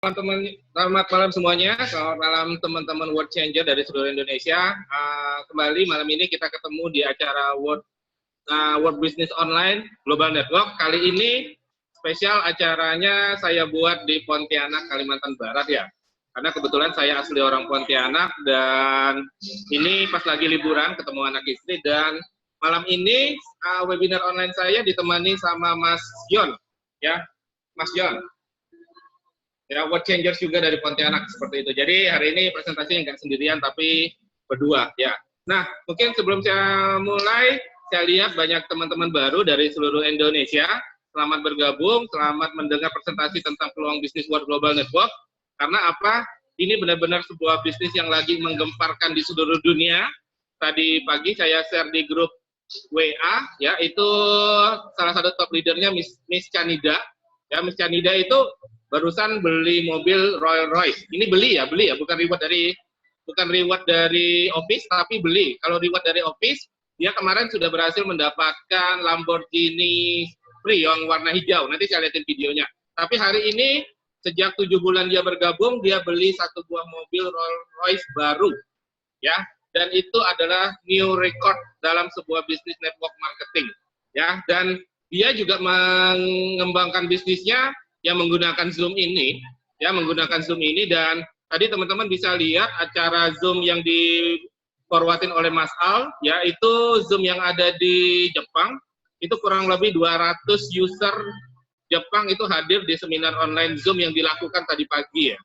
Teman-teman, selamat malam semuanya. Selamat malam teman-teman World Changer dari seluruh Indonesia. Kembali malam ini kita ketemu di acara World Business Online Global Network. Kali ini spesial acaranya saya buat di Pontianak, Kalimantan Barat ya. Karena kebetulan saya asli orang Pontianak dan ini pas lagi liburan ketemu anak istri, dan malam ini webinar online saya ditemani sama Mas Yon ya, Mas Yon. Ya, World Changers juga dari Pontianak seperti itu. Jadi hari ini presentasinya nggak sendirian tapi berdua ya. Nah, mungkin sebelum saya mulai, saya lihat banyak teman-teman baru dari seluruh Indonesia. Selamat bergabung, selamat mendengar presentasi tentang peluang bisnis World Global Network. Karena apa? Ini benar-benar sebuah bisnis yang lagi menggemparkan di seluruh dunia. Tadi pagi saya share di grup WA, ya, itu salah satu top leadernya Miss Chanida. Ya, Miss Chanida itu barusan beli mobil Rolls Royce. Ini beli ya, bukan reward dari office, tapi beli. Kalau reward dari office, dia kemarin sudah berhasil mendapatkan Lamborghini Prion warna hijau. Nanti saya lihatin videonya. Tapi hari ini, sejak 7 bulan dia bergabung, dia beli satu buah mobil Rolls Royce baru. Ya, dan itu adalah new record dalam sebuah bisnis network marketing. Ya, dan dia juga mengembangkan bisnisnya yang menggunakan Zoom ini, dan tadi teman-teman bisa lihat acara Zoom yang di-forwardin oleh Mas Al, ya, itu Zoom yang ada di Jepang, itu kurang lebih 200 user Jepang itu hadir di seminar online Zoom yang dilakukan tadi pagi ya,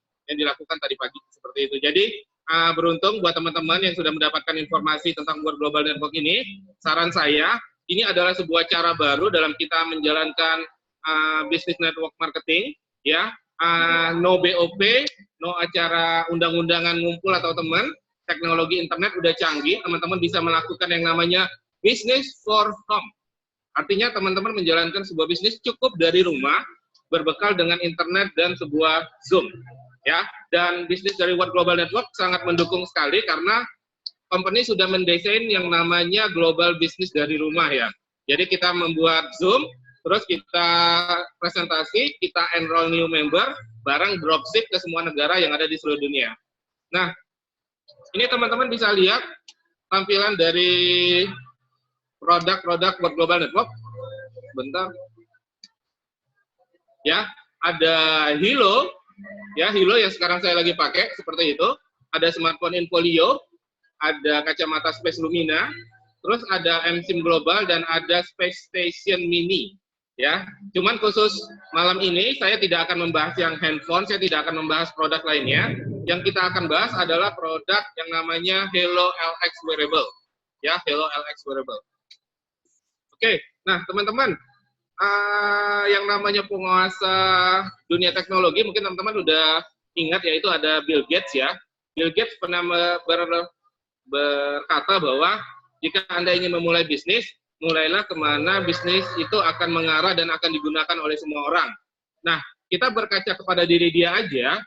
seperti itu. Jadi beruntung buat teman-teman yang sudah mendapatkan informasi tentang World Global Network ini. Saran saya, ini adalah sebuah cara baru dalam kita menjalankan business network marketing, ya, no BOP, no acara undang-undangan ngumpul atau teman, teknologi internet udah canggih, teman-teman bisa melakukan yang namanya business for home. Artinya teman-teman menjalankan sebuah bisnis cukup dari rumah, berbekal dengan internet dan sebuah Zoom, ya. Dan bisnis dari World Global Network sangat mendukung sekali karena company sudah mendesain yang namanya global business dari rumah ya. Jadi kita membuat Zoom, terus kita presentasi, kita enroll new member, barang dropship ke semua negara yang ada di seluruh dunia. Nah, ini teman-teman bisa lihat tampilan dari produk-produk World Global Network. Bentar. Ya, ada Hilo, ya, Hilo yang sekarang saya lagi pakai, seperti itu. Ada smartphone Infolio, ada kacamata Space Lumina, terus ada M-SIM Global, dan ada Space Station Mini. Ya, cuman khusus malam ini saya tidak akan membahas yang handphone, saya tidak akan membahas produk lainnya. Yang kita akan bahas adalah produk yang namanya Halo LX Wearable. Ya, Halo LX Wearable. Oke, nah teman-teman, yang namanya penguasa dunia teknologi, mungkin teman-teman udah ingat, yaitu ada Bill Gates ya. Bill Gates pernah berkata bahwa jika Anda ingin memulai bisnis, mulailah kemana bisnis itu akan mengarah dan akan digunakan oleh semua orang. Nah, kita berkaca kepada diri dia aja,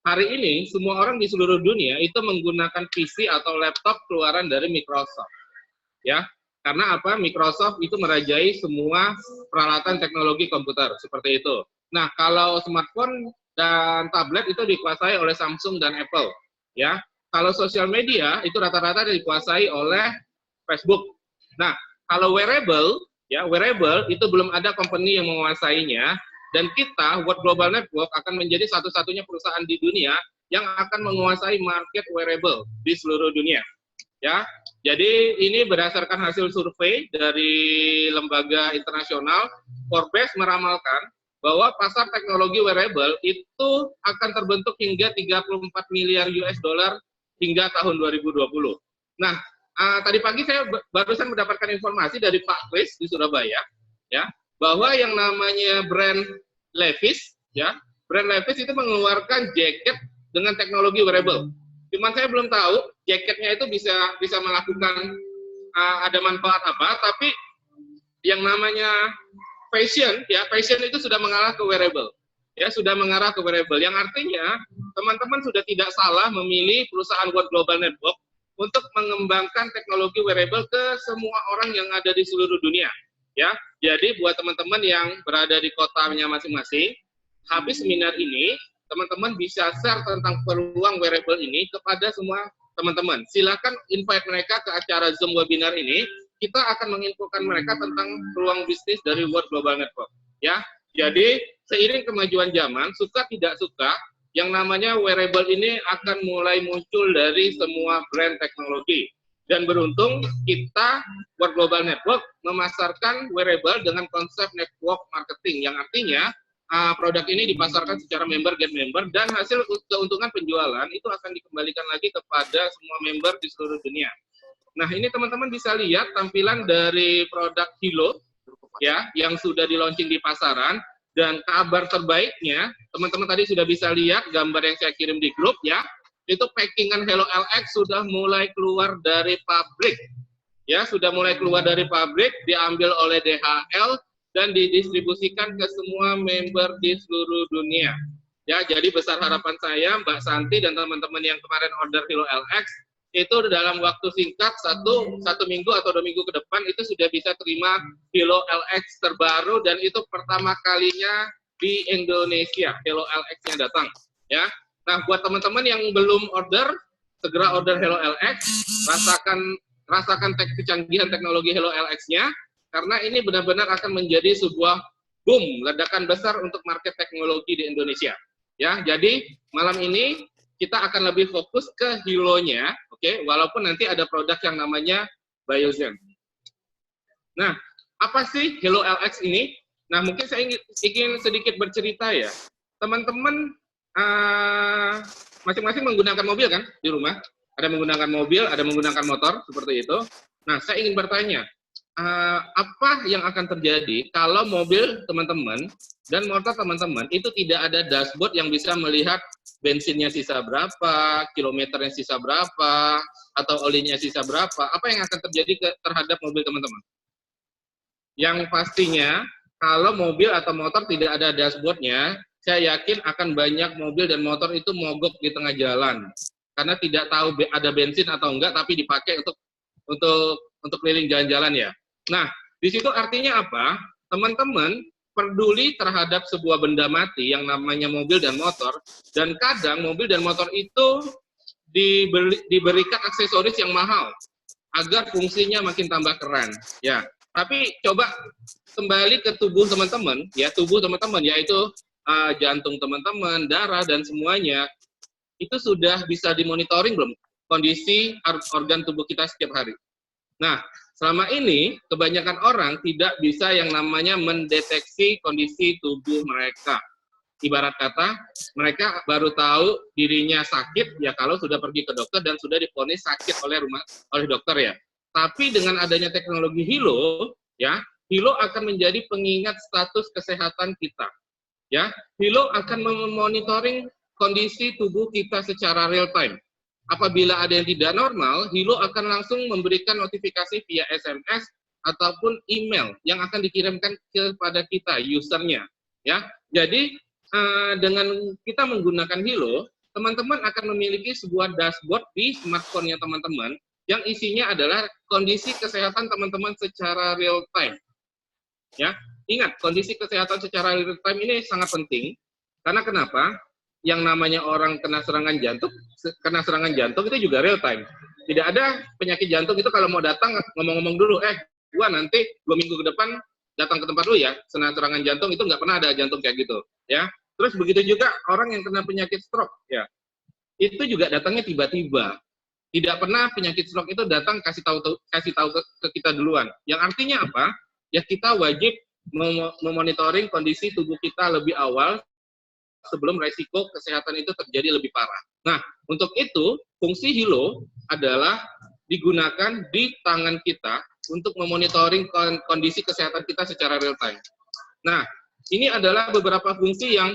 hari ini semua orang di seluruh dunia itu menggunakan PC atau laptop keluaran dari Microsoft. Ya, karena apa? Microsoft itu merajai semua peralatan teknologi komputer, seperti itu. Nah, kalau smartphone dan tablet itu dikuasai oleh Samsung dan Apple. Ya, kalau sosial media itu rata-rata dikuasai oleh Facebook. Nah, kalau wearable, ya, wearable itu belum ada company yang menguasainya, dan kita, World Global Network, akan menjadi satu-satunya perusahaan di dunia yang akan menguasai market wearable di seluruh dunia. Ya, jadi ini berdasarkan hasil survei dari lembaga internasional, Forbes meramalkan bahwa pasar teknologi wearable itu akan terbentuk hingga 34 miliar US dollar hingga tahun 2020. Nah, tadi pagi saya barusan mendapatkan informasi dari Pak Kris di Surabaya, ya, bahwa yang namanya brand Levi's, ya, brand Levi's itu mengeluarkan jaket dengan teknologi wearable. Cuman saya belum tahu jaketnya itu bisa melakukan ada manfaat apa, tapi yang namanya fashion, ya, fashion itu sudah mengarah ke wearable, ya, sudah mengarah ke wearable. Yang artinya teman-teman sudah tidak salah memilih perusahaan World Global Network untuk mengembangkan teknologi wearable ke semua orang yang ada di seluruh dunia. Ya, jadi buat teman-teman yang berada di kotanya masing-masing, habis seminar ini, teman-teman bisa share tentang peluang wearable ini kepada semua teman-teman. Silakan invite mereka ke acara Zoom webinar ini. Kita akan menginfokan mereka tentang peluang bisnis dari World Global Network. Ya, jadi seiring kemajuan zaman, suka tidak suka, yang namanya wearable ini akan mulai muncul dari semua brand teknologi. Dan beruntung kita World Global Network memasarkan wearable dengan konsep network marketing, yang artinya produk ini dipasarkan secara member get member, dan hasil keuntungan penjualan itu akan dikembalikan lagi kepada semua member di seluruh dunia. Nah, ini teman-teman bisa lihat tampilan dari produk Hilo ya, yang sudah di launching di pasaran. Dan kabar terbaiknya, teman-teman tadi sudah bisa lihat gambar yang saya kirim di grup ya, itu packingan Halo LX sudah mulai keluar dari pabrik. Ya, sudah mulai keluar dari pabrik, diambil oleh DHL dan didistribusikan ke semua member di seluruh dunia. Ya, jadi besar harapan saya Mbak Santi dan teman-teman yang kemarin order Halo LX itu dalam waktu singkat satu minggu atau 2 minggu ke depan itu sudah bisa terima Halo LX terbaru, dan itu pertama kalinya di Indonesia Halo LX-nya datang ya. Nah, buat teman-teman yang belum order, segera order Halo LX, rasakan kecanggihan teknologi Halo LX-nya, karena ini benar-benar akan menjadi sebuah boom, ledakan besar untuk market teknologi di Indonesia ya. Jadi malam ini kita akan lebih fokus ke Hilo-nya, oke, walaupun nanti ada produk yang namanya Biozen. Nah, apa sih Halo LX ini? Nah, mungkin saya ingin sedikit bercerita ya. Teman-teman masing-masing menggunakan mobil kan di rumah? Ada menggunakan mobil, ada menggunakan motor, seperti itu. Nah, saya ingin bertanya, apa yang akan terjadi kalau mobil teman-teman dan motor teman-teman itu tidak ada dashboard yang bisa melihat bensinnya sisa berapa, kilometernya sisa berapa, atau olinya sisa berapa? Apa yang akan terjadi terhadap mobil teman-teman? Yang pastinya, kalau mobil atau motor tidak ada dashboardnya, saya yakin akan banyak mobil dan motor itu mogok di tengah jalan, karena tidak tahu ada bensin atau enggak, tapi dipakai untuk keliling jalan-jalan ya. Nah, di situ artinya apa? Teman-teman peduli terhadap sebuah benda mati yang namanya mobil dan motor, dan kadang mobil dan motor itu diberikan aksesoris yang mahal agar fungsinya makin tambah keren ya. Tapi coba kembali ke tubuh teman-teman ya, yaitu jantung teman-teman, darah dan semuanya itu sudah bisa dimonitoring belum kondisi organ tubuh kita setiap hari. Nah, selama ini kebanyakan orang tidak bisa yang namanya mendeteksi kondisi tubuh mereka. Ibarat kata, mereka baru tahu dirinya sakit ya kalau sudah pergi ke dokter dan sudah divonis sakit oleh dokter ya. Tapi dengan adanya teknologi Hilo, ya, Hilo akan menjadi pengingat status kesehatan kita. Ya, Hilo akan memonitoring kondisi tubuh kita secara real time. Apabila ada yang tidak normal, Hilo akan langsung memberikan notifikasi via SMS ataupun email yang akan dikirimkan kepada kita, usernya. Ya, jadi dengan kita menggunakan Hilo, teman-teman akan memiliki sebuah dashboard di smartphone-nya teman-teman yang isinya adalah kondisi kesehatan teman-teman secara real time. Ya, ingat kondisi kesehatan secara real time ini sangat penting karena kenapa? Yang namanya orang kena serangan jantung itu juga real time. Tidak ada penyakit jantung itu kalau mau datang ngomong-ngomong dulu, gua nanti 2 minggu ke depan datang ke tempat lu ya, serangan jantung, itu nggak pernah ada jantung kayak gitu, ya. Terus begitu juga orang yang kena penyakit stroke, ya, itu juga datangnya tiba-tiba. Tidak pernah penyakit stroke itu datang kasih tahu ke kita duluan. Yang artinya apa? Ya kita wajib memonitoring kondisi tubuh kita lebih awal sebelum resiko kesehatan itu terjadi lebih parah. Nah, untuk itu, fungsi Hilo adalah digunakan di tangan kita untuk memonitoring kondisi kesehatan kita secara real time. Nah, ini adalah beberapa fungsi yang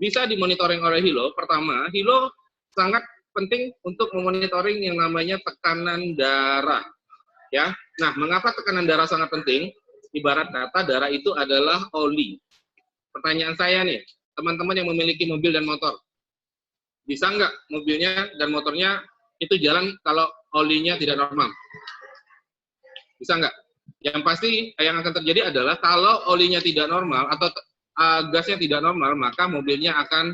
bisa dimonitoring oleh Hilo. Pertama, Hilo sangat penting untuk memonitoring yang namanya tekanan darah. Ya, nah, mengapa tekanan darah sangat penting? Ibarat kata, darah itu adalah oli. Pertanyaan saya nih, teman-teman yang memiliki mobil dan motor, bisa nggak mobilnya dan motornya itu jalan kalau olinya tidak normal? Bisa nggak? Yang pasti yang akan terjadi adalah kalau olinya tidak normal atau gasnya tidak normal, maka mobilnya akan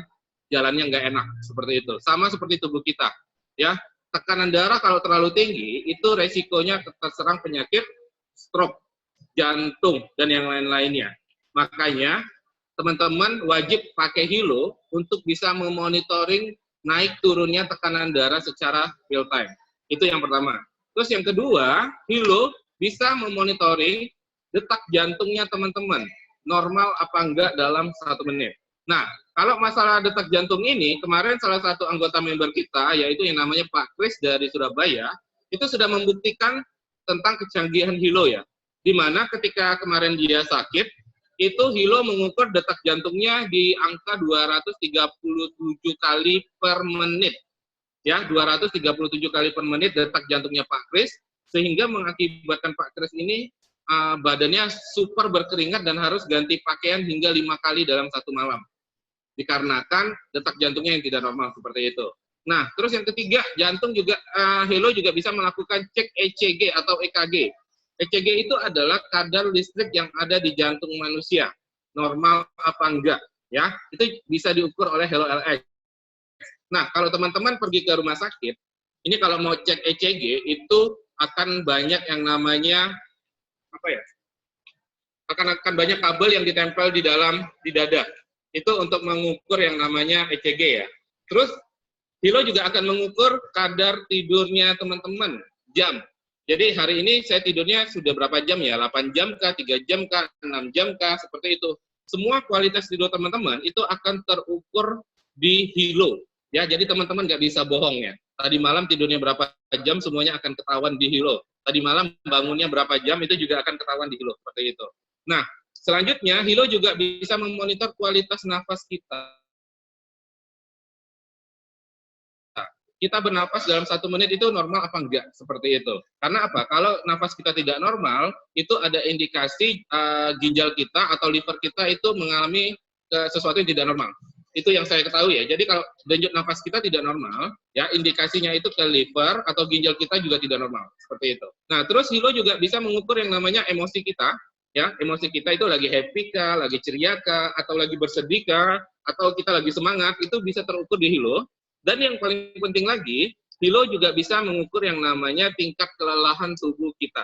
jalannya nggak enak, seperti itu. Sama seperti tubuh kita, ya. Tekanan darah kalau terlalu tinggi, itu resikonya terserang penyakit stroke, jantung, dan yang lain-lainnya. Makanya, teman-teman wajib pakai Hilo untuk bisa memonitoring naik turunnya tekanan darah secara real time. Itu yang pertama. Terus yang kedua, Hilo bisa memonitoring detak jantungnya teman-teman, normal apa enggak dalam 1 menit. Nah, kalau masalah detak jantung ini, kemarin salah satu anggota member kita, yaitu yang namanya Pak Kris dari Surabaya, itu sudah membuktikan tentang kecanggihan Hilo ya, di mana ketika kemarin dia sakit, itu Hilo mengukur detak jantungnya di angka 237 kali per menit. Ya, 237 kali per menit detak jantungnya Pak Kris, sehingga mengakibatkan Pak Kris ini badannya super berkeringat dan harus ganti pakaian hingga 5 kali dalam 1 malam. Dikarenakan detak jantungnya yang tidak normal seperti itu. Nah, terus yang ketiga, jantung juga, Hilo juga bisa melakukan cek ECG atau EKG. ECG itu adalah kadar listrik yang ada di jantung manusia, normal apa enggak, ya. Itu bisa diukur oleh Hilo LX. Nah, kalau teman-teman pergi ke rumah sakit, ini kalau mau cek ECG itu akan banyak yang namanya apa ya? Akan banyak kabel yang ditempel di dada. Itu untuk mengukur yang namanya ECG ya. Terus Hilo juga akan mengukur kadar tidurnya teman-teman, jam. Jadi hari ini saya tidurnya sudah berapa jam ya? 8 jam kah, 3 jam kah, 6 jam kah, seperti itu. Semua kualitas tidur teman-teman itu akan terukur di Hilo. Ya, jadi teman-teman nggak bisa bohong ya. Tadi malam tidurnya berapa jam, semuanya akan ketahuan di Hilo. Tadi malam bangunnya berapa jam, itu juga akan ketahuan di Hilo, seperti itu. Nah, selanjutnya Hilo juga bisa memonitor kualitas nafas kita. Kita bernapas dalam 1 menit itu normal apa enggak, seperti itu. Karena apa? Kalau nafas kita tidak normal, itu ada indikasi ginjal kita atau liver kita itu mengalami sesuatu yang tidak normal. Itu yang saya ketahui ya. Jadi kalau denyut nafas kita tidak normal, ya indikasinya itu ke liver atau ginjal kita juga tidak normal, seperti itu. Nah, terus Hilo juga bisa mengukur yang namanya emosi kita, ya. Emosi kita itu lagi happy kah, lagi ceria kah, atau lagi bersedih kah, atau kita lagi semangat, itu bisa terukur di Hilo. Dan yang paling penting lagi, Hilo juga bisa mengukur yang namanya tingkat kelelahan tubuh kita.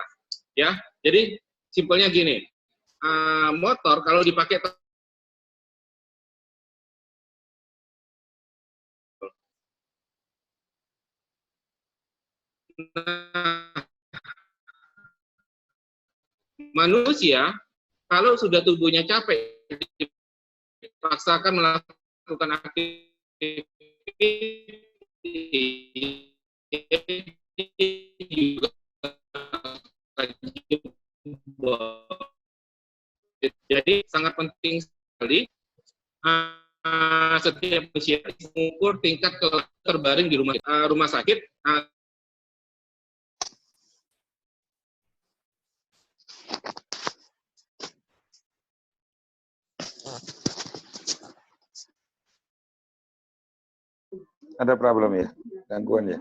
Ya, jadi simpelnya gini, motor kalau dipakai manusia, kalau sudah tubuhnya capek, dipaksakan melakukan aktivitas juga. Jadi sangat penting sekali setiap usia mengukur tingkat kelelahan terbaring di rumah sakit. Ada problem ya, gangguan ya.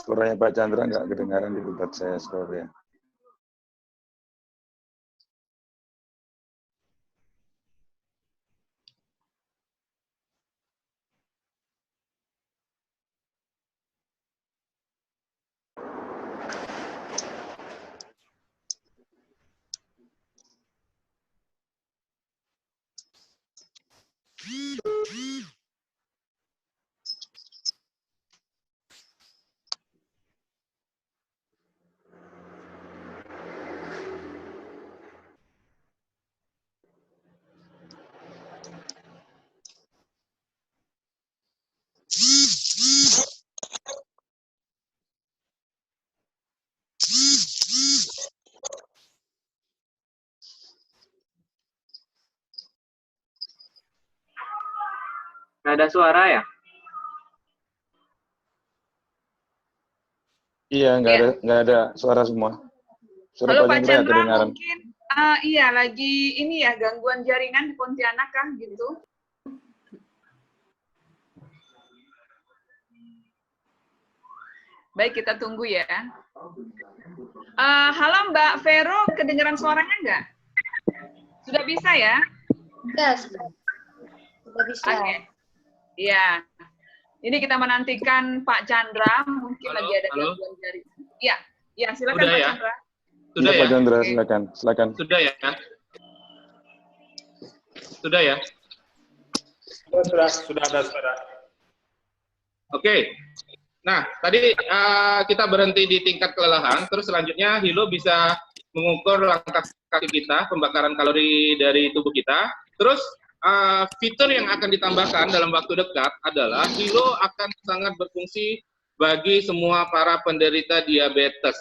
Suaranya Pak Chandra nggak kedengaran di tempat saya, saudara. Nggak ada suara ya? Iya, nggak ada suara semua. Suara Halo Pak Pak Chandra Chandra, kedengaran. mungkin iya lagi ini ya gangguan jaringan di Pontianak kah gitu? Baik, kita tunggu ya. Halo Mbak Vero, kedengeran suaranya nggak? Sudah bisa ya? Ya, sudah bisa. Oke. Iya. Ini kita menantikan Pak Chandra, mungkin Halo, lagi ada halo. gangguan dari. Iya, iya silakan Sudah Pak ya? Chandra. Sudah Iya, ya? Pak Chandra, Oke. silakan. Sudah ya? Sudah ya? Sudah ada suara. Oke. Nah, tadi kita berhenti di tingkat kelelahan, terus selanjutnya Hilo bisa mengukur langkah kaki kita, pembakaran kalori dari tubuh kita. Terus fitur yang akan ditambahkan dalam waktu dekat adalah Hilo akan sangat berfungsi bagi semua para penderita diabetes,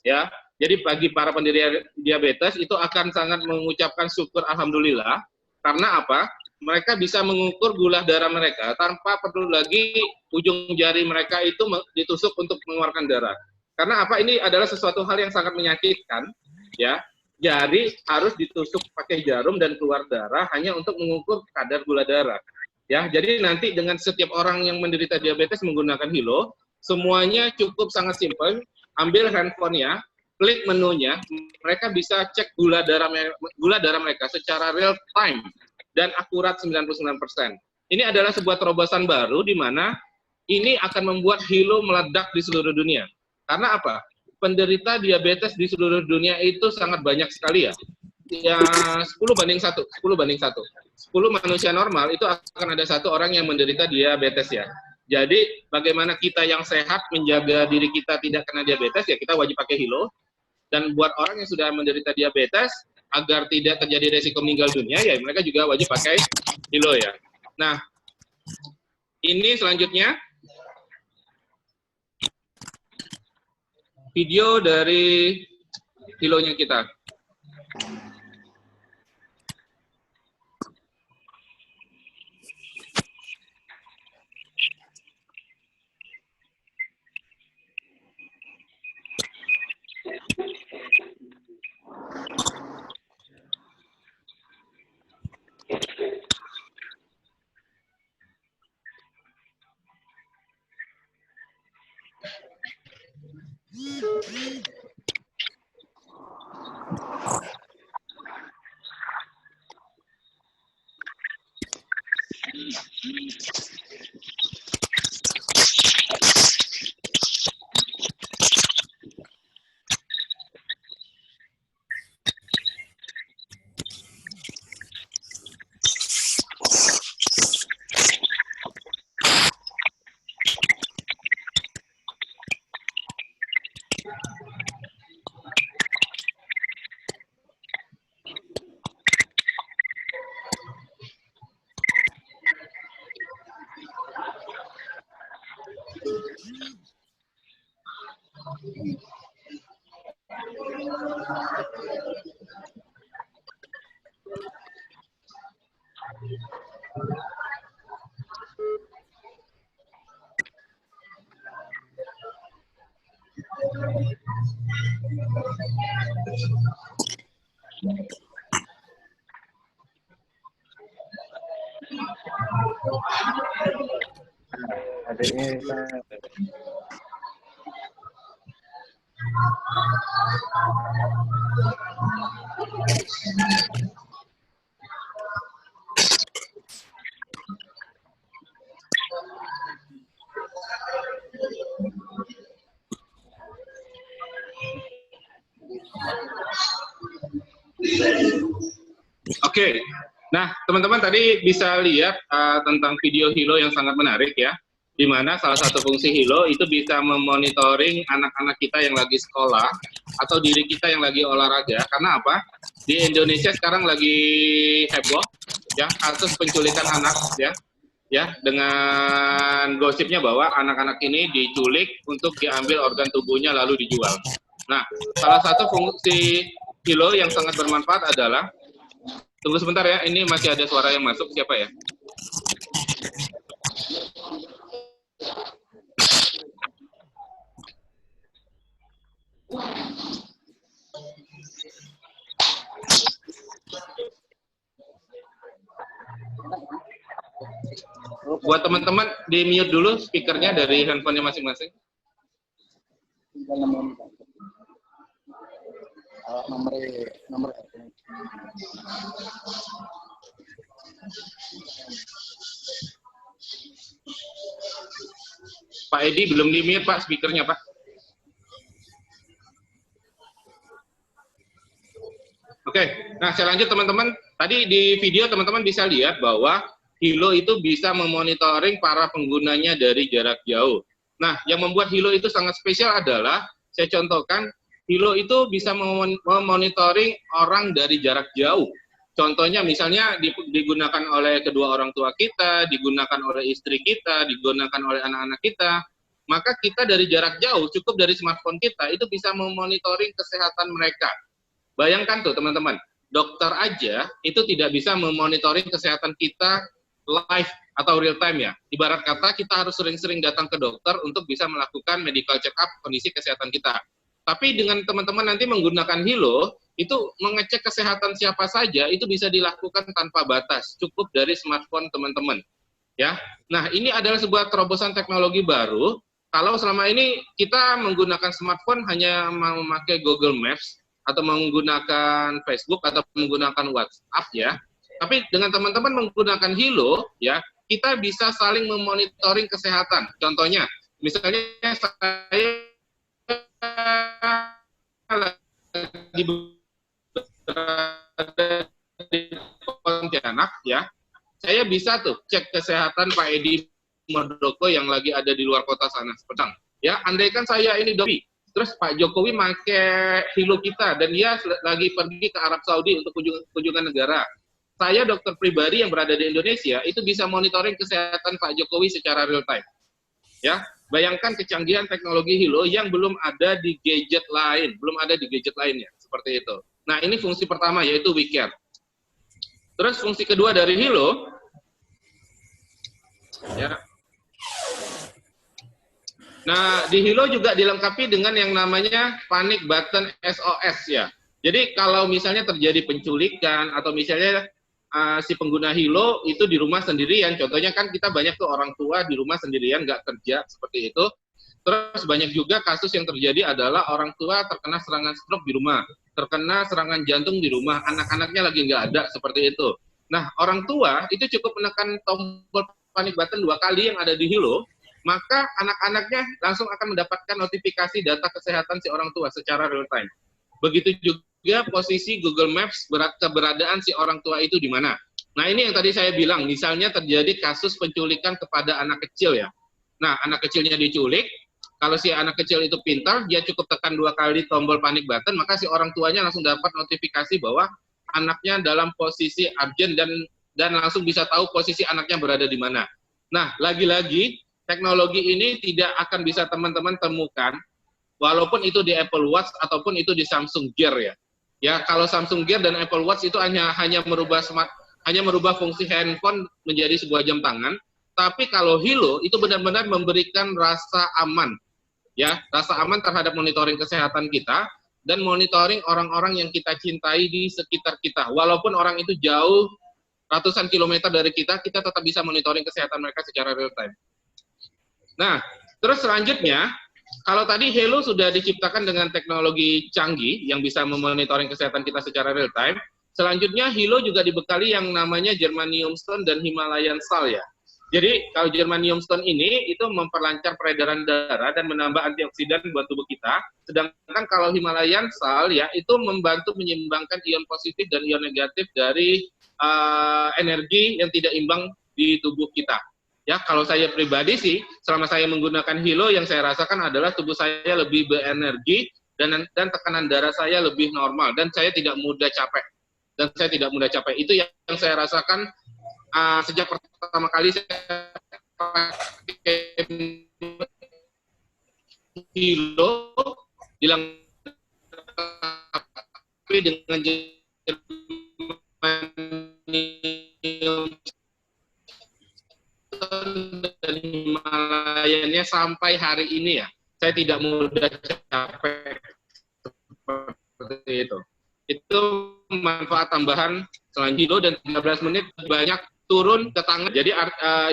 ya. Jadi bagi para penderita diabetes itu akan sangat mengucapkan syukur alhamdulillah. Karena apa? Mereka bisa mengukur gula darah mereka tanpa perlu lagi ujung jari mereka itu ditusuk untuk mengeluarkan darah. Karena apa? Ini adalah sesuatu hal yang sangat menyakitkan, ya. Jari harus ditusuk pakai jarum dan keluar darah hanya untuk mengukur kadar gula darah. Ya, jadi nanti dengan setiap orang yang menderita diabetes menggunakan Hilo, semuanya cukup sangat simpel. Ambil handphonenya, klik menunya, mereka bisa cek gula darah mereka secara real time dan akurat 99%. Ini adalah sebuah terobosan baru di mana ini akan membuat Hilo meledak di seluruh dunia. Karena apa? Penderita diabetes di seluruh dunia itu sangat banyak sekali ya. Ya 10/1. 10 manusia normal itu akan ada 1 orang yang menderita diabetes ya. Jadi bagaimana kita yang sehat menjaga diri kita tidak kena diabetes ya kita wajib pakai Hilo. Dan buat orang yang sudah menderita diabetes agar tidak terjadi resiko meninggal dunia ya mereka juga wajib pakai Hilo ya. Nah, ini selanjutnya video dari Hilonya kita. Adanya Oke. Nah, teman-teman tadi bisa lihat tentang video Hilo yang sangat menarik ya. Di mana salah satu fungsi Hilo itu bisa memonitoring anak-anak kita yang lagi sekolah atau diri kita yang lagi olahraga. Karena apa? Di Indonesia sekarang lagi heboh ya kasus penculikan anak ya dengan gosipnya bahwa anak-anak ini diculik untuk diambil organ tubuhnya lalu dijual. Nah, salah satu fungsi Hilo yang sangat bermanfaat adalah, tunggu sebentar ya, ini masih ada suara yang masuk, siapa ya? Buat teman-teman, di-mute dulu speakernya dari handphonenya masing-masing. nomor Pak Edi belum di-mute Pak speakernya Pak. Oke, nah saya lanjut teman-teman. Tadi di video teman-teman bisa lihat bahwa Hilo itu bisa memonitoring para penggunanya dari jarak jauh. Nah, yang membuat Hilo itu sangat spesial adalah, saya contohkan, Hilo itu bisa memonitoring orang dari jarak jauh. Contohnya misalnya digunakan oleh kedua orang tua kita, digunakan oleh istri kita, digunakan oleh anak-anak kita. Maka kita dari jarak jauh, cukup dari smartphone kita, itu bisa memonitoring kesehatan mereka. Bayangkan tuh teman-teman, dokter aja itu tidak bisa memonitoring kesehatan kita live atau real time ya. Ibarat kata kita harus sering-sering datang ke dokter untuk bisa melakukan medical check up kondisi kesehatan kita. Tapi dengan teman-teman nanti menggunakan Hilo, itu mengecek kesehatan siapa saja itu bisa dilakukan tanpa batas, cukup dari smartphone teman-teman. Ya. Nah, ini adalah sebuah terobosan teknologi baru. Kalau selama ini kita menggunakan smartphone hanya memakai Google Maps atau menggunakan Facebook atau menggunakan WhatsApp ya. Tapi dengan teman-teman menggunakan Hilo ya, kita bisa saling memonitoring kesehatan. Contohnya, misalnya saya lagi di Pontianak ya, saya bisa tuh cek kesehatan Pak Edi Muldoko yang lagi ada di luar kota sana Sepedang. Ya, andaikan saya ini Dobi, terus Pak Jokowi pakai Hilo kita dan dia lagi pergi ke Arab Saudi untuk kunjungan negara. Saya dokter pribadi yang berada di Indonesia itu bisa monitoring kesehatan Pak Jokowi secara real time. Ya, bayangkan kecanggihan teknologi Hilo yang belum ada di gadget lain, belum ada di gadget lainnya seperti itu. Nah, ini fungsi pertama yaitu WeCare. Terus fungsi kedua dari Hilo ya. Nah, di Hilo juga dilengkapi dengan yang namanya panic button SOS ya. Jadi kalau misalnya terjadi penculikan atau misalnya si pengguna Hilo itu di rumah sendirian, contohnya kan kita banyak tuh orang tua di rumah sendirian nggak kerja seperti itu. Terus banyak juga kasus yang terjadi adalah orang tua terkena serangan stroke di rumah, terkena serangan jantung di rumah, anak-anaknya lagi nggak ada seperti itu. Nah, orang tua itu cukup menekan tombol panic button 2 kali yang ada di Hilo, maka anak-anaknya langsung akan mendapatkan notifikasi data kesehatan si orang tua secara real time. Begitu juga posisi Google Maps keberadaan si orang tua itu di mana. Nah, ini yang tadi saya bilang, misalnya terjadi kasus penculikan kepada anak kecil ya. Nah, anak kecilnya diculik, kalau si anak kecil itu pintar, dia cukup tekan 2 kali tombol panic button, maka si orang tuanya langsung dapat notifikasi bahwa anaknya dalam posisi urgent dan langsung bisa tahu posisi anaknya berada di mana. Nah, lagi-lagi teknologi ini tidak akan bisa teman-teman temukan walaupun itu di Apple Watch ataupun itu di Samsung Gear ya. Ya, kalau Samsung Gear dan Apple Watch itu hanya merubah fungsi handphone menjadi sebuah jam tangan, tapi kalau Hilo itu benar-benar memberikan rasa aman. Ya, rasa aman terhadap monitoring kesehatan kita dan monitoring orang-orang yang kita cintai di sekitar kita. Walaupun orang itu jauh ratusan kilometer dari kita, kita tetap bisa monitoring kesehatan mereka secara real time. Nah, terus selanjutnya, kalau tadi Hilo sudah diciptakan dengan teknologi canggih yang bisa memonitoring kesehatan kita secara real time, selanjutnya Hilo juga dibekali yang namanya Germanium Stone dan Himalayan Salt ya. Jadi kalau Germanium Stone ini itu memperlancar peredaran darah dan menambah antioksidan buat tubuh kita, sedangkan kalau Himalayan Salt ya itu membantu menyeimbangkan ion positif dan ion negatif dari energi yang tidak imbang di tubuh kita. Ya, kalau saya pribadi sih, selama saya menggunakan Hilo, yang saya rasakan adalah tubuh saya lebih berenergi dan tekanan darah saya lebih normal dan saya tidak mudah capek. Itu yang saya rasakan sejak pertama kali saya pakai Hilo, dilengkapi dengan dan Himalayannya sampai hari ini ya, saya tidak mudah capek seperti itu. Itu manfaat tambahan selain Hilo dan 15 menit banyak turun ke tangan. Jadi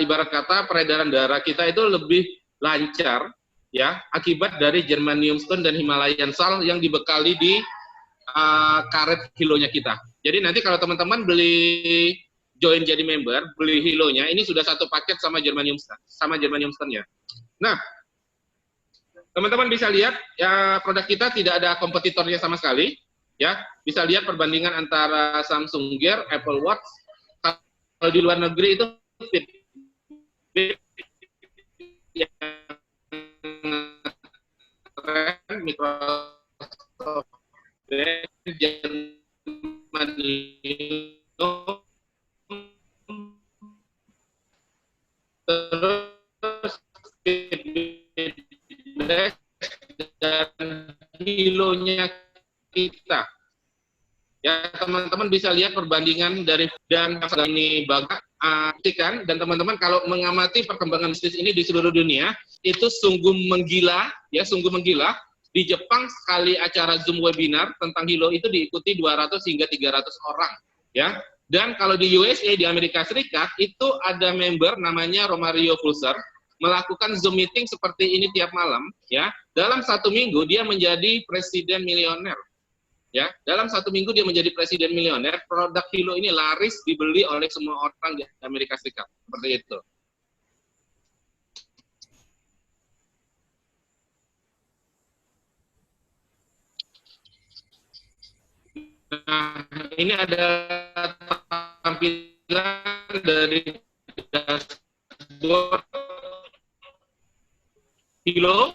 ibarat kata peredaran darah kita itu lebih lancar ya akibat dari Germanium Stone dan Himalayan Salt yang dibekali di karet Hilo-nya kita. Jadi nanti kalau teman-teman beli join jadi member, beli Hilo-nya, ini sudah satu paket sama Germanium Stone-nya. Nah, teman-teman bisa lihat ya produk kita tidak ada kompetitornya sama sekali, ya. Bisa lihat perbandingan antara Samsung Gear, Apple Watch. Kalau di luar negeri itu Fitbit yang keren, Microsoft terus dan Hilo-nya kita. Ya, teman-teman bisa lihat perbandingan dari dan ini bagus kan, dan teman-teman kalau mengamati perkembangan bisnis ini di seluruh dunia itu sungguh menggila, ya sungguh menggila. Di Jepang sekali acara Zoom webinar tentang Hilo itu diikuti 200 hingga 300 orang, ya. Dan kalau di USA, di Amerika Serikat, itu ada member namanya Romario Pulser, melakukan Zoom meeting seperti ini tiap malam, ya. Dalam 1 minggu dia menjadi presiden milioner, ya. Dalam 1 minggu dia menjadi presiden milioner. Produk Hilo ini laris dibeli oleh semua orang di Amerika Serikat, seperti itu. Nah, ini ada tampilan dari dashboard Hilo.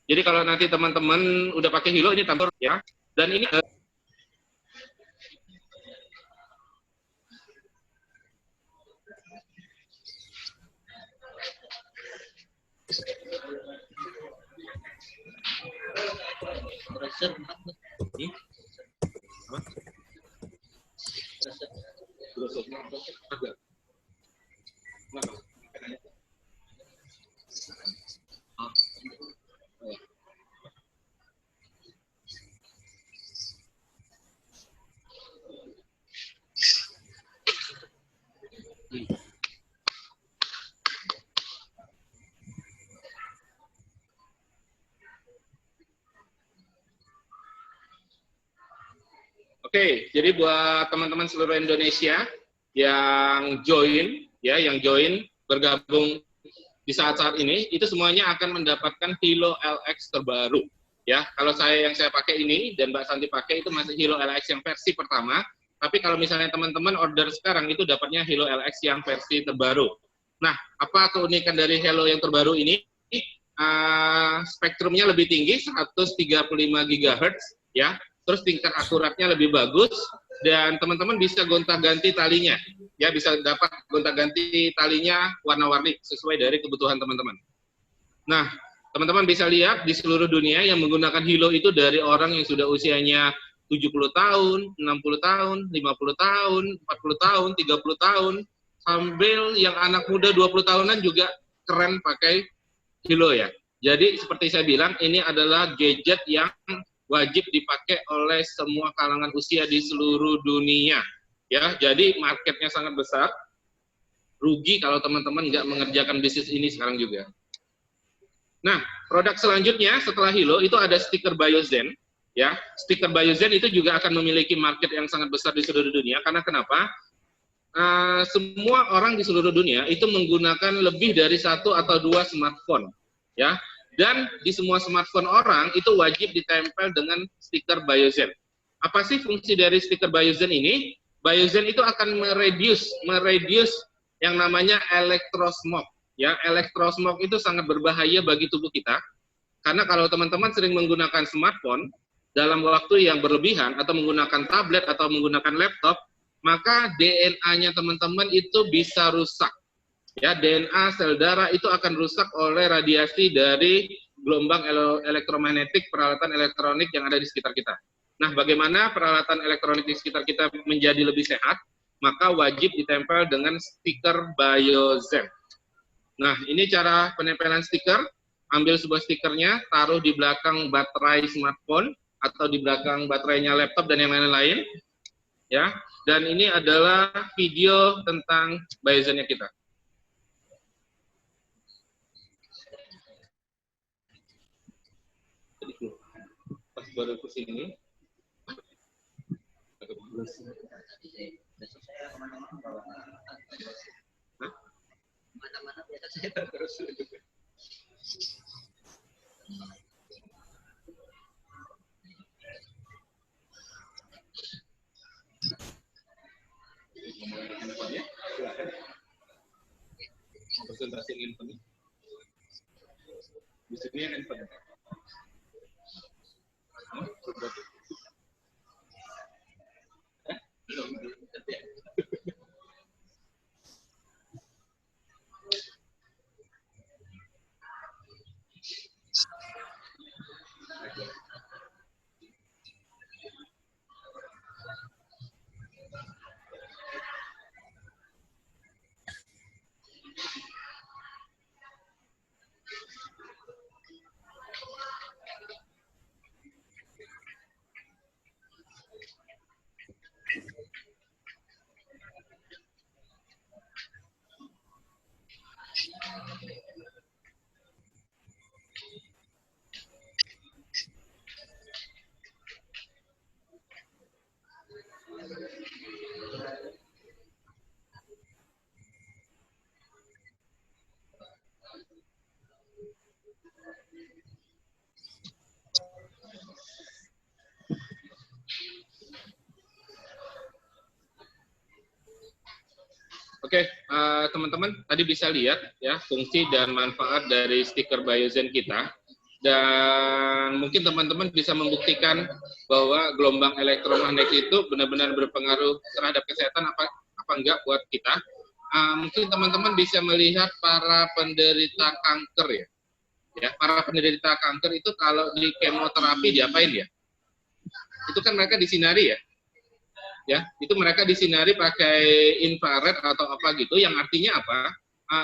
Jadi kalau nanti teman-teman udah pakai Hilo, ini tampilan ya. Dan ini Oke, jadi buat teman-teman seluruh Indonesia yang join, ya, yang join bergabung di saat-saat ini, itu semuanya akan mendapatkan Hilo LX terbaru. Ya, kalau yang saya pakai ini dan Mbak Santi pakai itu masih Hilo LX yang versi pertama. Tapi kalau misalnya teman-teman order sekarang itu dapatnya Hilo LX yang versi terbaru. Nah, apa keunikan dari Hilo yang terbaru ini? Spektrumnya lebih tinggi, 135 GHz, ya. Terus tingkat akuratnya lebih bagus, dan teman-teman bisa gonta-ganti talinya, ya, bisa dapat gonta-ganti talinya warna-warni sesuai dari kebutuhan teman-teman. Nah, teman-teman bisa lihat di seluruh dunia yang menggunakan Hilo itu dari orang yang sudah usianya 70 tahun, 60 tahun, 50 tahun, 40 tahun, 30 tahun, sambil yang anak muda 20 tahunan juga keren pakai Hilo, ya. Jadi seperti saya bilang, ini adalah gadget yang wajib dipakai oleh semua kalangan usia di seluruh dunia, ya. Jadi marketnya sangat besar. Rugi kalau teman-teman nggak mengerjakan bisnis ini sekarang juga. Nah, produk selanjutnya setelah Hilo itu ada stiker Biozen, ya. Stiker Biozen itu juga akan memiliki market yang sangat besar di seluruh dunia. Karena kenapa? Semua orang di seluruh dunia itu menggunakan lebih dari 1 atau 2 smartphone, ya. Dan di semua smartphone orang itu wajib ditempel dengan stiker Biozen. Apa sih fungsi dari stiker Biozen ini? Biozen itu akan mereduce yang namanya electrosmog. Ya, electrosmog itu sangat berbahaya bagi tubuh kita. Karena kalau teman-teman sering menggunakan smartphone dalam waktu yang berlebihan atau menggunakan tablet atau menggunakan laptop, maka DNA-nya teman-teman itu bisa rusak. Ya, DNA sel darah itu akan rusak oleh radiasi dari gelombang elektromagnetik peralatan elektronik yang ada di sekitar kita. Nah, bagaimana peralatan elektronik di sekitar kita menjadi lebih sehat? Maka wajib ditempel dengan stiker Biozen. Nah, ini cara penempelan stiker. Ambil sebuah stikernya, taruh di belakang baterai smartphone atau di belakang baterainya laptop dan yang lain-lain. Ya, dan ini adalah video tentang Biozen-nya kita. Pas baru ke sini, Presentasi handphone. Di sini handphone. Oke, teman-teman tadi bisa lihat ya fungsi dan manfaat dari stiker Biozen kita, dan mungkin teman-teman bisa membuktikan bahwa gelombang elektromagnetik itu benar-benar berpengaruh terhadap kesehatan apa enggak buat kita. Mungkin teman-teman bisa melihat para penderita kanker ya, para penderita kanker itu kalau di kemoterapi diapain ya? Itu kan mereka disinari ya, itu mereka disinari pakai infrared atau apa gitu, yang artinya apa?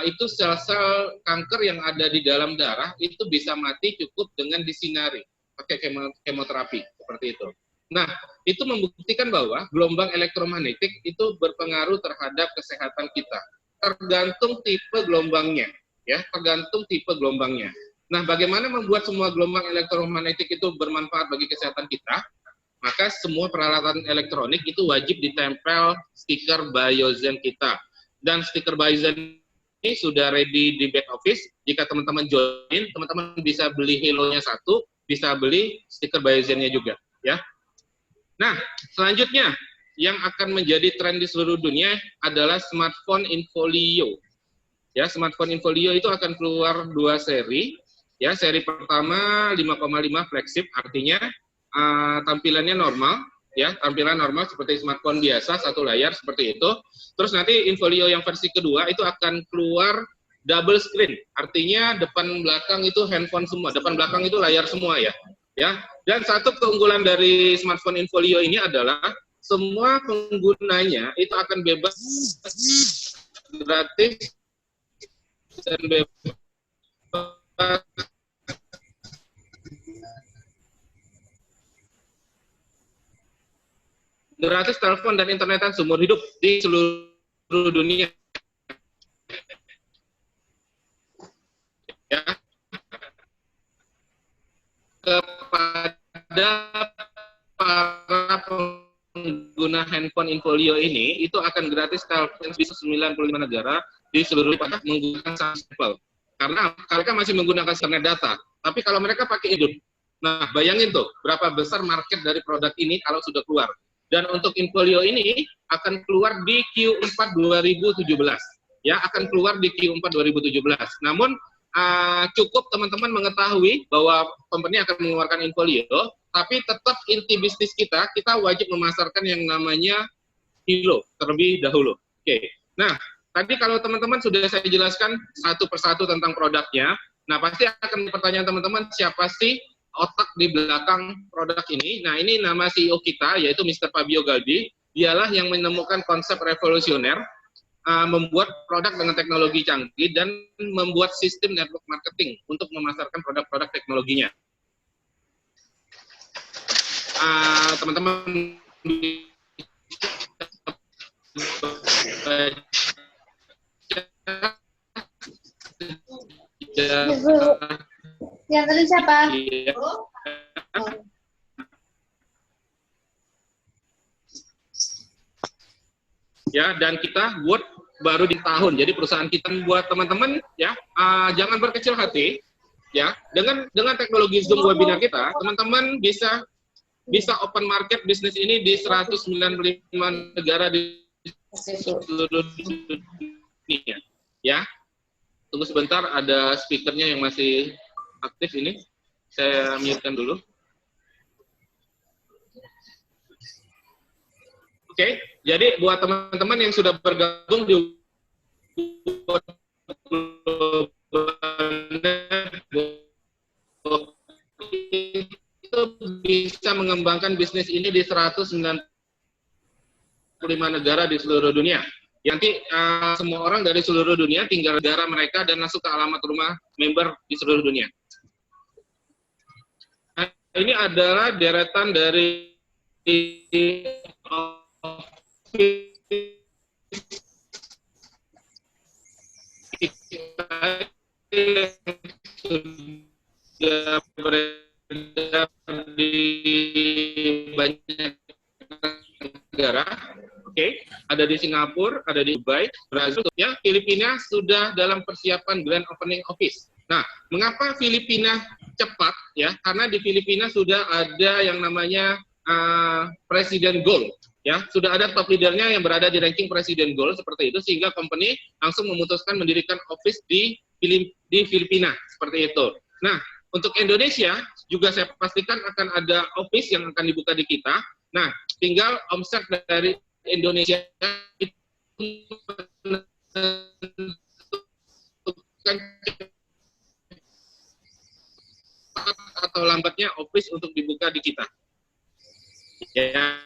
Itu sel-sel kanker yang ada di dalam darah itu bisa mati cukup dengan disinari pakai kemoterapi seperti itu. Nah, itu membuktikan bahwa gelombang elektromagnetik itu berpengaruh terhadap kesehatan kita, tergantung tipe gelombangnya, ya, tergantung tipe gelombangnya. Nah, bagaimana membuat semua gelombang elektromagnetik itu bermanfaat bagi kesehatan kita? Maka semua peralatan elektronik itu wajib ditempel stiker Biozen kita. Dan stiker Biozen ini sudah ready di back office. Jika teman-teman join, teman-teman bisa beli Halo-nya satu, bisa beli stiker Biozen-nya juga. Ya. Nah, selanjutnya yang akan menjadi tren di seluruh dunia adalah smartphone Infolio. Ya, smartphone Infolio itu akan keluar 2 seri. Ya, seri pertama 5,5 flagship, artinya tampilannya normal, ya, tampilan normal seperti smartphone biasa, satu layar seperti itu. Terus nanti Infolio yang versi kedua itu akan keluar double screen, artinya depan belakang itu handphone semua, depan belakang itu layar semua ya. Ya. Dan satu keunggulan dari smartphone Infolio ini adalah semua penggunanya itu akan bebas, gratis, dan bebas gratis telepon dan internetan seumur hidup di seluruh dunia. Ya. Kepada para pengguna handphone Infolio ini, itu akan gratis telepon di 95 negara di seluruh dunia menggunakan sampel. Karena mereka masih menggunakan internet data. Tapi kalau mereka pakai hidup, nah bayangin tuh berapa besar market dari produk ini kalau sudah keluar. Dan untuk Infolio ini akan keluar di Q4 2017. Ya, akan keluar di Q4 2017. Namun, cukup teman-teman mengetahui bahwa company akan mengeluarkan Infolio, tapi tetap inti bisnis kita wajib memasarkan yang namanya Halo terlebih dahulu. Oke. Nah, tadi kalau teman-teman sudah saya jelaskan satu persatu tentang produknya, nah pasti akan pertanyaan teman-teman, siapa sih otak di belakang produk ini? Nah, ini nama CEO kita, yaitu Mr. Fabio Galdi. Dialah yang menemukan konsep revolusioner, membuat produk dengan teknologi canggih, dan membuat sistem network marketing untuk memasarkan produk-produk teknologinya. Teman-teman Yang tadi siapa? ya, dan kita Word baru di tahun. Jadi perusahaan kita buat teman-teman ya, jangan berkecil hati ya. Dengan teknologi Zoom webinar kita, teman-teman bisa open market bisnis ini di 195 negara di seluruh dunia ya. Tunggu sebentar, ada speakernya yang masih aktif ini. Saya mute-kan dulu. Oke, jadi buat teman-teman yang sudah bergabung di itu bisa mengembangkan bisnis ini di 195 negara di seluruh dunia. Nanti semua orang dari seluruh dunia tinggal di negara mereka dan masuk ke alamat rumah member di seluruh dunia. Nah, ini adalah deretan dari sudah beredar di banyak negara. Oke, ada di Singapura, ada di Dubai, Brazil, ya. Filipina sudah dalam persiapan grand opening office. Nah, mengapa Filipina cepat? Ya, karena di Filipina sudah ada yang namanya Presiden Gold. Ya, sudah ada top leadernya yang berada di ranking Presiden Gold seperti itu, sehingga company langsung memutuskan mendirikan office di Filipina seperti itu. Nah, untuk Indonesia juga saya pastikan akan ada office yang akan dibuka di kita. Nah, tinggal omset dari Indonesia itu atau lambatnya office untuk dibuka di kita. Ya.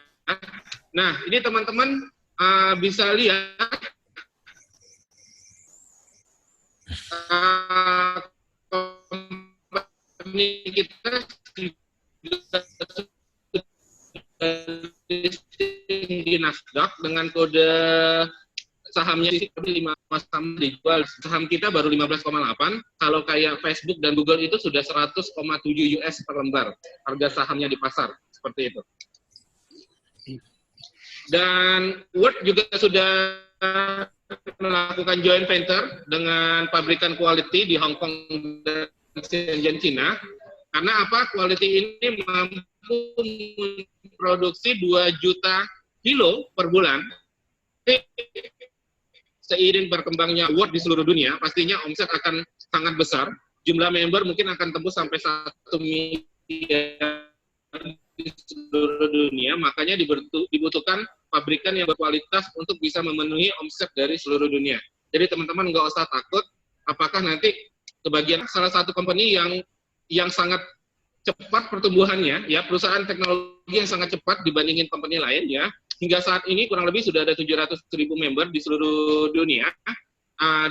Nah, ini teman-teman bisa lihat company kita di Nasdaq dengan kode sahamnya di 5 saham dijual. Saham kita baru 15,8. Kalau kayak Facebook dan Google itu sudah 100,7 US per lembar harga sahamnya di pasar seperti itu. Dan Word juga sudah melakukan joint venture dengan pabrikan quality di Hong Kong dan Shenzhen, Cina. Karena apa? Quality ini mampu memproduksi 2 juta kilo per bulan. Seiring berkembangnya Word di seluruh dunia, pastinya omset akan sangat besar. Jumlah member mungkin akan tembus sampai 1 miliar di seluruh dunia, makanya dibutuhkan pabrikan yang berkualitas untuk bisa memenuhi omset dari seluruh dunia. Jadi teman-teman nggak usah takut, apakah nanti kebagian salah satu company yang sangat cepat pertumbuhannya, ya, perusahaan teknologi yang sangat cepat dibandingin company lain, ya. Hingga saat ini kurang lebih sudah ada 700.000 member di seluruh dunia,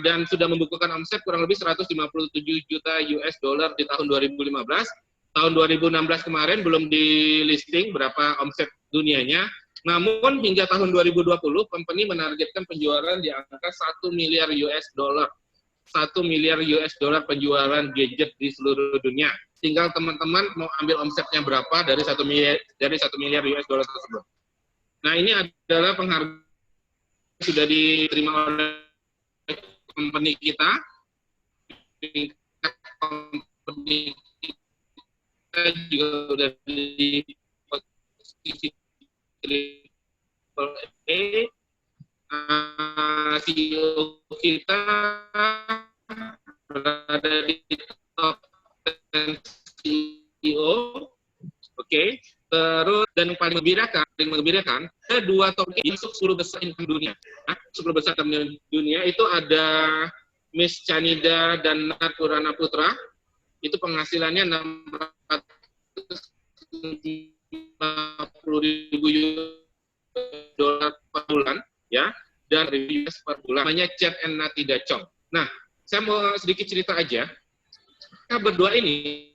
dan sudah membukukan omset kurang lebih 157 juta US dollar di tahun 2015. Tahun 2016 kemarin belum di listing berapa omset dunianya, namun hingga tahun 2020 company menargetkan penjualan di angka 1 miliar US dollar. 1 miliar US dollar penjualan gadget di seluruh dunia. Tinggal teman-teman mau ambil omsetnya berapa dari 1 miliar US dollar tersebut. Nah, ini adalah penghargaan yang sudah diterima oleh company kita. Company kita juga sudah di posisi AAA. CEO kita berada di top 10 CEO. Oke. Terus dan paling mengembirakan, ada 2 top masuk 10 besar income dunia. 10 besar dunia itu ada Miss Chanida dan Naturana Putra. Itu penghasilannya 650.000 dolar per bulan, ya, dan US per bulan. Namanya Chet and Natida Chong. Nah, saya mau sedikit cerita aja. Nah, berdua ini,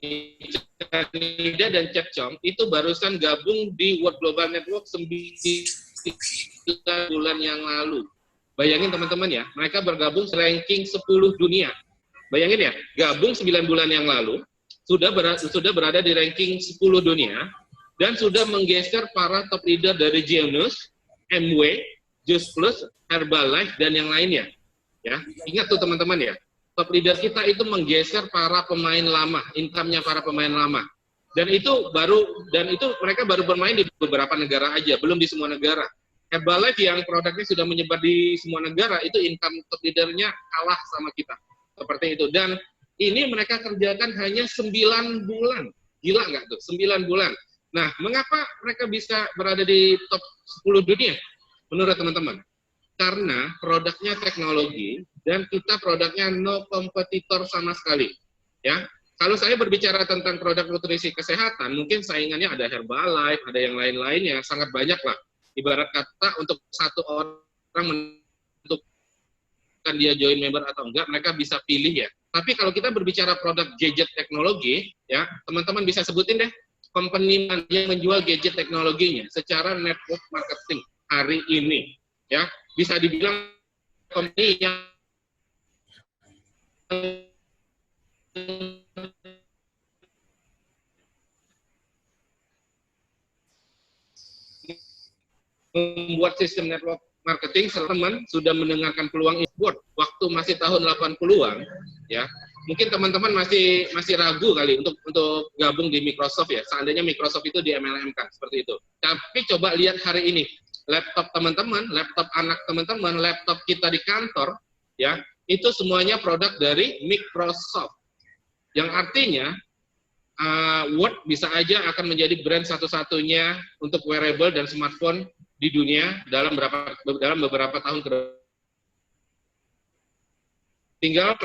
Chanida dan Chet Chong, itu barusan gabung di World Global Network 9 bulan yang lalu. Bayangin teman-teman ya, mereka bergabung ranking 10 dunia. Bayangin ya, gabung 9 bulan yang lalu, sudah berada di ranking 10 dunia, dan sudah menggeser para top leader dari Genus, MW, Just Plus, Herbalife, dan yang lainnya. Ya, ingat tuh teman-teman ya, top leader kita itu menggeser para pemain lama, income-nya para pemain lama. Dan itu mereka baru bermain di beberapa negara aja, belum di semua negara. Herbalife yang produknya sudah menyebar di semua negara, itu income top leader-nya kalah sama kita. Seperti itu. Dan ini mereka kerjakan hanya 9 bulan. Gila nggak tuh? 9 bulan. Nah, mengapa mereka bisa berada di top 10 dunia? Menurut teman-teman. Karena produknya teknologi dan kita produknya no kompetitor sama sekali. Ya, kalau saya berbicara tentang produk nutrisi kesehatan, mungkin saingannya ada Herbalife, ada yang lain-lainnya, sangat banyak lah. Ibarat kata untuk satu orang menentukan dia join member atau enggak, mereka bisa pilih ya. Tapi kalau kita berbicara produk gadget teknologi, ya teman-teman bisa sebutin deh company yang menjual gadget teknologinya secara network marketing hari ini. Ya, bisa dibilang company yang membuat sistem network marketing, teman sudah mendengarkan peluang e-sport waktu masih tahun 80-an, ya. Mungkin teman-teman masih ragu kali untuk gabung di Microsoft ya. Seandainya Microsoft itu di MLM kan, seperti itu. Tapi coba lihat hari ini, laptop teman-teman, laptop anak teman-teman, laptop kita di kantor, ya, itu semuanya produk dari Microsoft. Yang artinya, Word bisa aja akan menjadi brand satu-satunya untuk wearable dan smartphone di dunia dalam beberapa tahun ke depan. Tinggal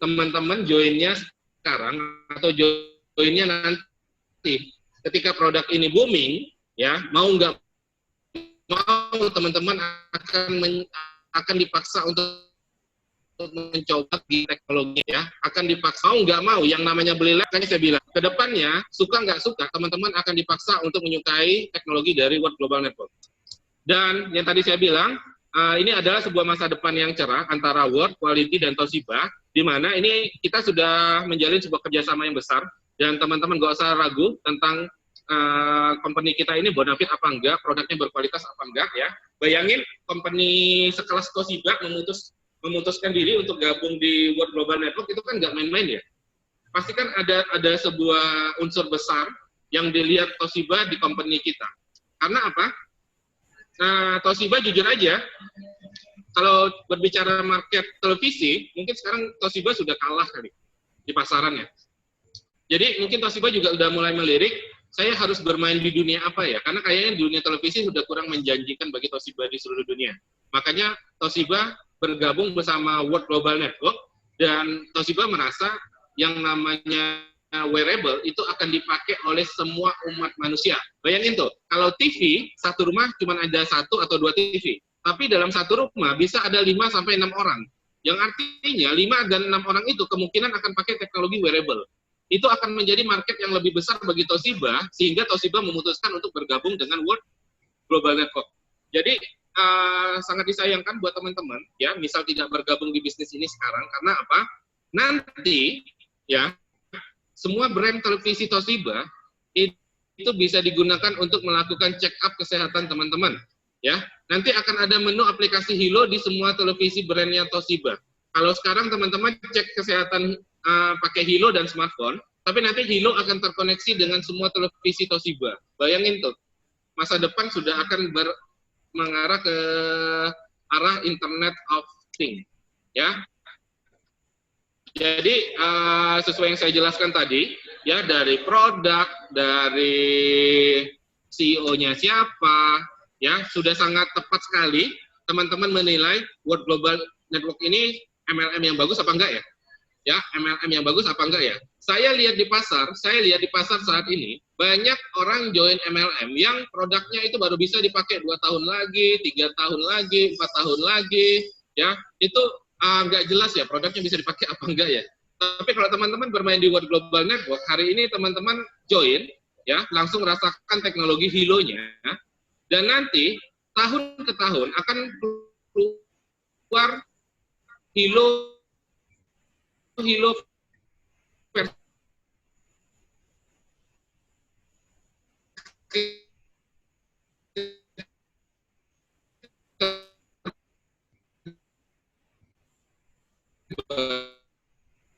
teman-teman joinnya sekarang atau joinnya nanti ketika produk ini booming, ya mau nggak mau teman-teman akan dipaksa untuk mencoba di teknologi ya, akan dipaksa mau nggak mau yang namanya beli lab, kan saya bilang kedepannya suka nggak suka teman-teman akan dipaksa untuk menyukai teknologi dari World Global Network. Dan yang tadi saya bilang ini adalah sebuah masa depan yang cerah antara Word, Quality, dan Toshiba, di mana ini kita sudah menjalin sebuah kerjasama yang besar dan teman-teman nggak usah ragu tentang company kita ini bonafit apa enggak, produknya berkualitas apa enggak ya. Bayangin company sekelas Toshiba memutuskan diri untuk gabung di World Global Network, itu kan nggak main-main ya. Pasti kan ada sebuah unsur besar yang dilihat Toshiba di company kita. Karena apa? Toshiba jujur aja, kalau berbicara market televisi, mungkin sekarang Toshiba sudah kalah kali di pasarannya. Jadi mungkin Toshiba juga udah mulai melirik, saya harus bermain di dunia apa ya? Karena kayaknya dunia televisi sudah kurang menjanjikan bagi Toshiba di seluruh dunia. Makanya Toshiba bergabung bersama World Global Network, dan Toshiba merasa yang namanya wearable itu akan dipakai oleh semua umat manusia. Bayangin tuh, kalau TV, satu rumah cuma ada 1 atau 2 TV. Tapi dalam satu rumah bisa ada 5-6 orang. Yang artinya 5 dan 6 orang itu kemungkinan akan pakai teknologi wearable. Itu akan menjadi market yang lebih besar bagi Toshiba, sehingga Toshiba memutuskan untuk bergabung dengan World Global Network. Jadi sangat disayangkan buat teman-teman ya, misal tidak bergabung di bisnis ini sekarang, karena apa? Nanti ya semua brand televisi Toshiba itu bisa digunakan untuk melakukan check up kesehatan teman-teman ya. Nanti akan ada menu aplikasi Hilo di semua televisi brandnya Toshiba. Kalau sekarang teman-teman cek kesehatan pakai Hilo dan smartphone, tapi nanti Hilo akan terkoneksi dengan semua televisi Toshiba. Bayangin tuh, masa depan sudah akan mengarah ke arah Internet of Things, ya. Jadi sesuai yang saya jelaskan tadi, ya dari produk, dari CEO-nya siapa, ya sudah sangat tepat sekali teman-teman menilai World Global Network ini MLM yang bagus apa enggak ya? Ya, MLM yang bagus apa enggak ya? Saya lihat di pasar saat ini, banyak orang join MLM yang produknya itu baru bisa dipakai 2 tahun lagi, 3 tahun lagi, 4 tahun lagi, ya. Itu enggak jelas ya produknya bisa dipakai apa enggak ya. Tapi kalau teman-teman bermain di World Global Network, hari ini teman-teman join, ya, langsung rasakan teknologi Hilo-nya, dan nanti tahun ke tahun akan keluar Hilo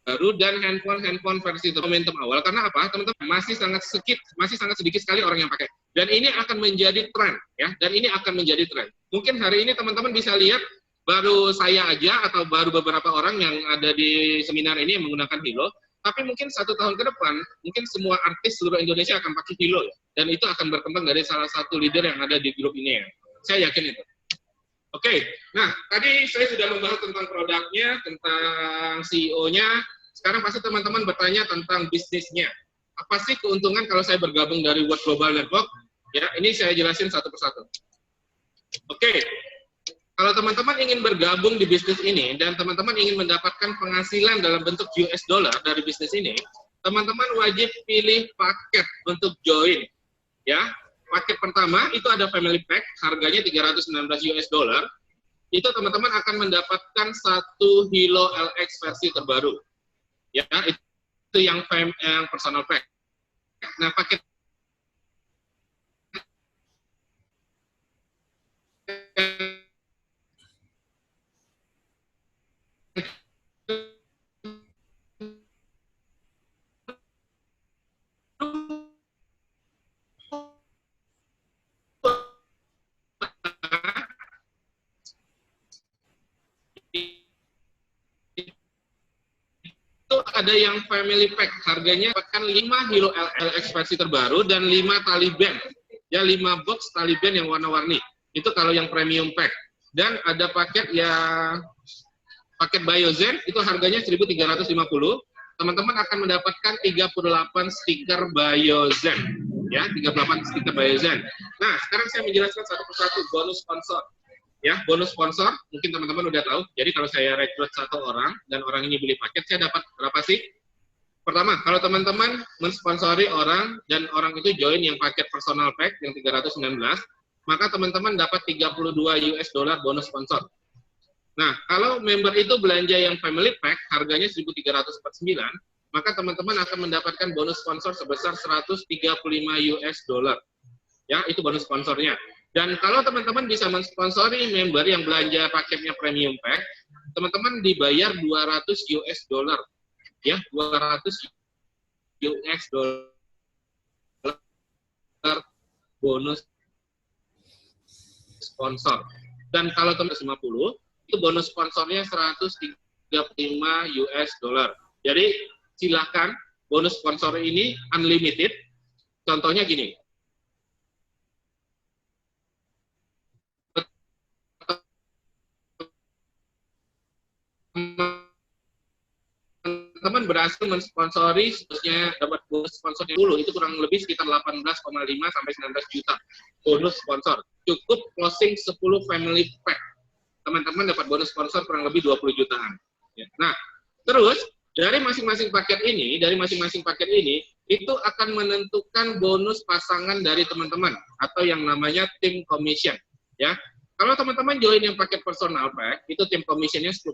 baru dan handphone versi momentum awal. Karena apa? Teman-teman, masih sangat sedikit sekali orang yang pakai. Dan ini akan menjadi tren, ya. Dan ini akan menjadi tren. Mungkin hari ini teman-teman bisa lihat baru saya aja atau baru beberapa orang yang ada di seminar ini yang menggunakan Hilo. Tapi mungkin 1 tahun ke depan, mungkin semua artis seluruh Indonesia akan pakai Hilo, ya. Dan itu akan berkembang dari salah satu leader yang ada di grup ini, ya. Saya yakin itu. Oke, nah tadi saya sudah membahas tentang produknya, tentang CEO-nya. Sekarang pasti teman-teman bertanya tentang bisnisnya. Apa sih keuntungan kalau saya bergabung dari World Global Network? Ya, ini saya jelasin satu persatu. Oke, kalau teman-teman ingin bergabung di bisnis ini dan teman-teman ingin mendapatkan penghasilan dalam bentuk US dollar dari bisnis ini, teman-teman wajib pilih paket untuk join. Ya, paket pertama itu ada family pack, harganya 319 US dollar. Itu teman-teman akan mendapatkan 1 Hilo LX versi terbaru. Ya, itu yang personal pack. Nah, paket itu ada yang family pack, harganya akan 5 Hilo LX versi terbaru dan 5 tali band. Ya, 5 box tali band yang warna-warni. Itu kalau yang premium pack. Dan ada paket yang paket Biozen, itu harganya 1.350. Teman-teman akan mendapatkan 38 stiker Biozen. Ya, 38 stiker Biozen. Nah, sekarang saya menjelaskan satu persatu bonus sponsor. Ya, bonus sponsor, mungkin teman-teman udah tahu. Jadi kalau saya rekrut 1 orang, dan orang ini beli paket, saya dapat berapa sih? Pertama, kalau teman-teman mensponsori orang, dan orang itu join yang paket personal pack, yang 319, maka teman-teman dapat 32 US dollar bonus sponsor. Nah, kalau member itu belanja yang family pack, harganya 1.349, maka teman-teman akan mendapatkan bonus sponsor sebesar 135 US dollar. Ya, itu bonus sponsornya. Dan kalau teman-teman bisa mensponsori member yang belanja paketnya premium pack, teman-teman dibayar 200 US dollar. Ya, 200 US dollar bonus sponsor. Dan kalau teman-teman 50, itu bonus sponsornya 135 US dollar. Jadi silakan, bonus sponsor ini unlimited. Contohnya gini. Teman-teman berhasil mensponsori, seterusnya dapat bonus sponsornya dulu, itu kurang lebih sekitar 18,5 sampai 19 juta bonus sponsor. Cukup closing 10 family pack. Teman-teman dapat bonus sponsor kurang lebih 20 jutaan. Ya. Nah, terus dari masing-masing paket ini, itu akan menentukan bonus pasangan dari teman-teman atau yang namanya team commission. Ya, kalau teman-teman join yang paket personal pack, itu team commissionnya 10%.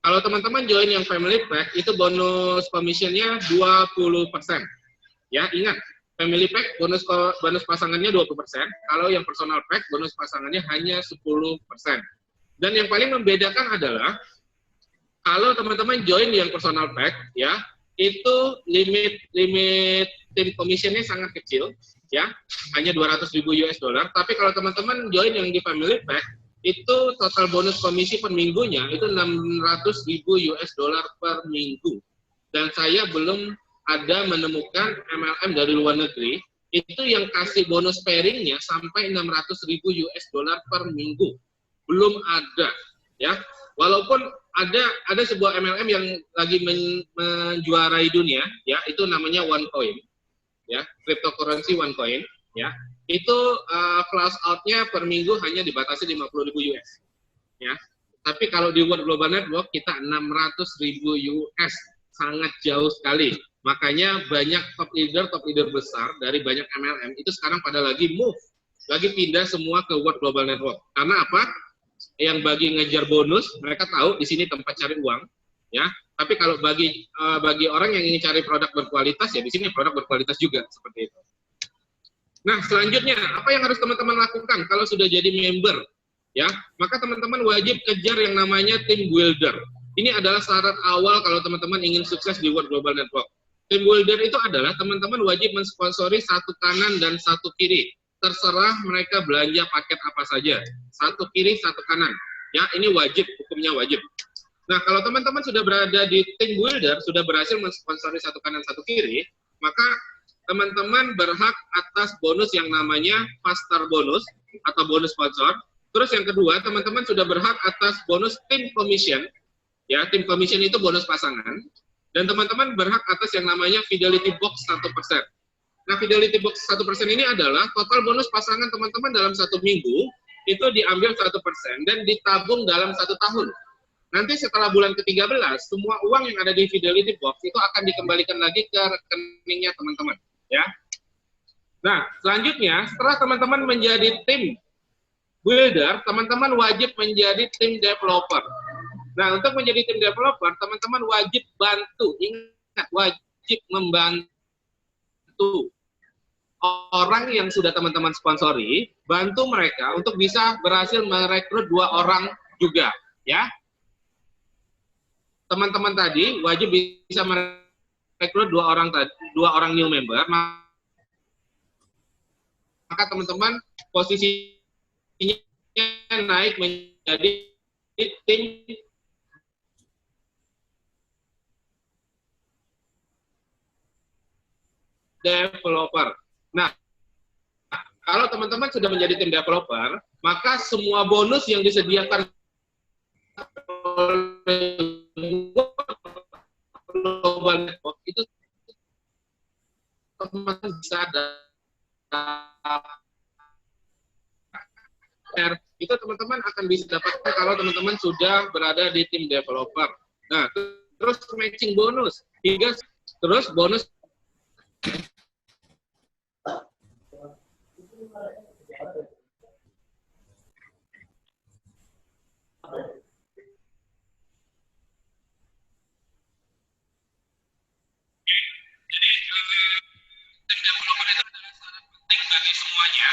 Kalau teman-teman join yang family pack, itu bonus commissionnya 20%. Ya, ingat, family pack bonus pasangannya 20%. Kalau yang personal pack, bonus pasangannya hanya 10%. Dan yang paling membedakan adalah, kalau teman-teman join yang personal pack, ya, itu limit team commissionnya sangat kecil, ya, hanya 200.000 US dollar. Tapi kalau teman-teman join yang di family pack, itu total bonus komisi per minggunya itu 600.000 US dollar per minggu. Dan saya belum ada menemukan MLM dari luar negeri itu yang kasih bonus pairingnya sampai 600.000 US dollar per minggu. Belum ada, ya. Walaupun ada sebuah MLM yang lagi menjuarai dunia, ya, itu namanya OneCoin, ya, cryptocurrency OneCoin, ya. Itu flash out-nya per minggu hanya dibatasi 50.000 US. Ya. Tapi kalau di World Global Network kita 600.000 US, sangat jauh sekali. Makanya banyak top leader besar dari banyak MLM itu sekarang pada lagi pindah semua ke World Global Network. Karena apa? Yang bagi ngejar bonus, mereka tahu di sini tempat cari uang, ya. Tapi kalau bagi orang yang ingin cari produk berkualitas, ya di sini produk berkualitas juga seperti itu. Nah, selanjutnya apa yang harus teman-teman lakukan kalau sudah jadi member? Ya, maka teman-teman wajib kejar yang namanya team builder. Ini adalah syarat awal kalau teman-teman ingin sukses di World Global Network. Team builder itu adalah teman-teman wajib mensponsori satu kanan dan satu kiri. Terserah mereka belanja paket apa saja. Satu kiri, satu kanan. Ya, ini wajib, hukumnya wajib. Nah, kalau teman-teman sudah berada di team builder, sudah berhasil mensponsori satu kanan, satu kiri, maka teman-teman berhak atas bonus yang namanya Faster bonus atau bonus sponsor. Terus yang kedua, teman-teman sudah berhak atas bonus team commission. Ya, team commission itu bonus pasangan. Dan teman-teman berhak atas yang namanya Fidelity Box 1%. Nah, Fidelity Box 1% ini adalah total bonus pasangan teman-teman dalam 1 minggu, itu diambil 1% dan ditabung dalam 1 tahun. Nanti setelah bulan ke-13, semua uang yang ada di Fidelity Box itu akan dikembalikan lagi ke rekeningnya teman-teman. Ya. Nah, selanjutnya, setelah teman-teman menjadi tim builder, teman-teman wajib menjadi tim developer. Nah, untuk menjadi tim developer, teman-teman wajib bantu, ingat, wajib membantu orang yang sudah teman-teman sponsori, bantu mereka untuk bisa berhasil merekrut 2 orang juga, ya. Teman-teman tadi wajib bisa merekrut 2 orang new member, maka teman-teman posisinya naik menjadi tim developer. Nah, kalau teman-teman sudah menjadi tim developer, maka semua bonus yang disediakan oleh Global Network itu teman-teman bisa itu teman-teman akan bisa dapatkan kalau teman-teman sudah berada di tim developer. Nah, terus matching bonus hingga terus bonus bagi semuanya,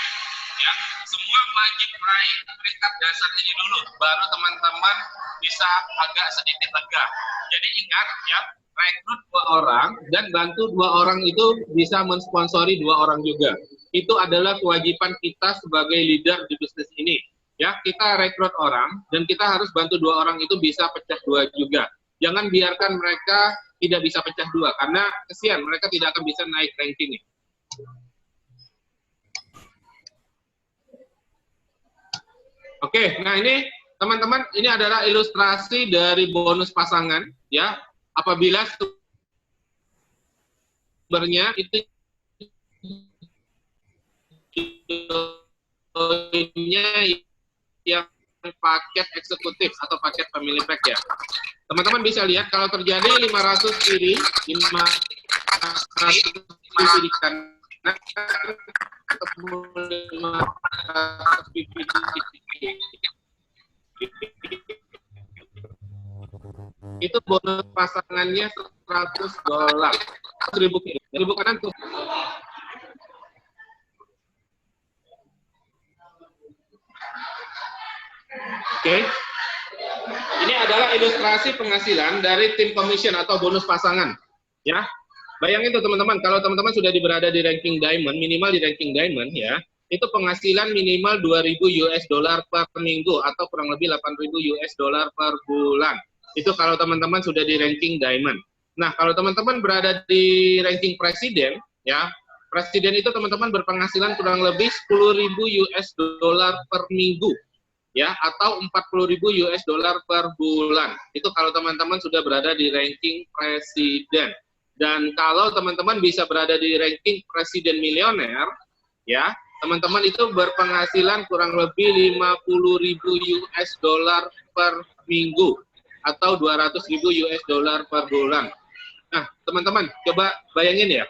ya. Semua wajib raih peringkat dasar ini dulu, baru teman-teman bisa agak sedikit lega. Jadi ingat ya, rekrut 2 orang dan bantu 2 orang itu bisa mensponsori 2 orang juga. Itu adalah kewajiban kita sebagai leader di bisnis ini. Ya, kita rekrut orang dan kita harus bantu 2 orang itu bisa pecah 2 juga. Jangan biarkan mereka tidak bisa pecah 2 karena kesian mereka tidak akan bisa naik ranking. Oke, nah ini teman-teman, ini adalah ilustrasi dari bonus pasangan, ya. Apabila sumbernya itu yang paket eksekutif atau paket family pack ya. Teman-teman bisa lihat kalau terjadi 500 kiri, 500 kiri kanan, itu bonus pasangannya $100, 1.000 kanan tuh. Oke. Ini adalah ilustrasi penghasilan dari tim commission atau bonus pasangan, ya. Bayangin tuh teman-teman, kalau teman-teman sudah berada di ranking diamond, minimal di ranking diamond ya, itu penghasilan minimal $2.000 per minggu atau kurang lebih $8.000 per bulan. Itu kalau teman-teman sudah di ranking diamond. Nah, kalau teman-teman berada di ranking presiden, ya, presiden itu teman-teman berpenghasilan kurang lebih $10.000 per minggu, ya, atau $40.000 per bulan. Itu kalau teman-teman sudah berada di ranking presiden. Dan kalau teman-teman bisa berada di ranking presiden milioner, ya, teman-teman itu berpenghasilan kurang lebih $50.000 per minggu atau $200.000 per bulan. Nah, teman-teman, coba bayangin ya,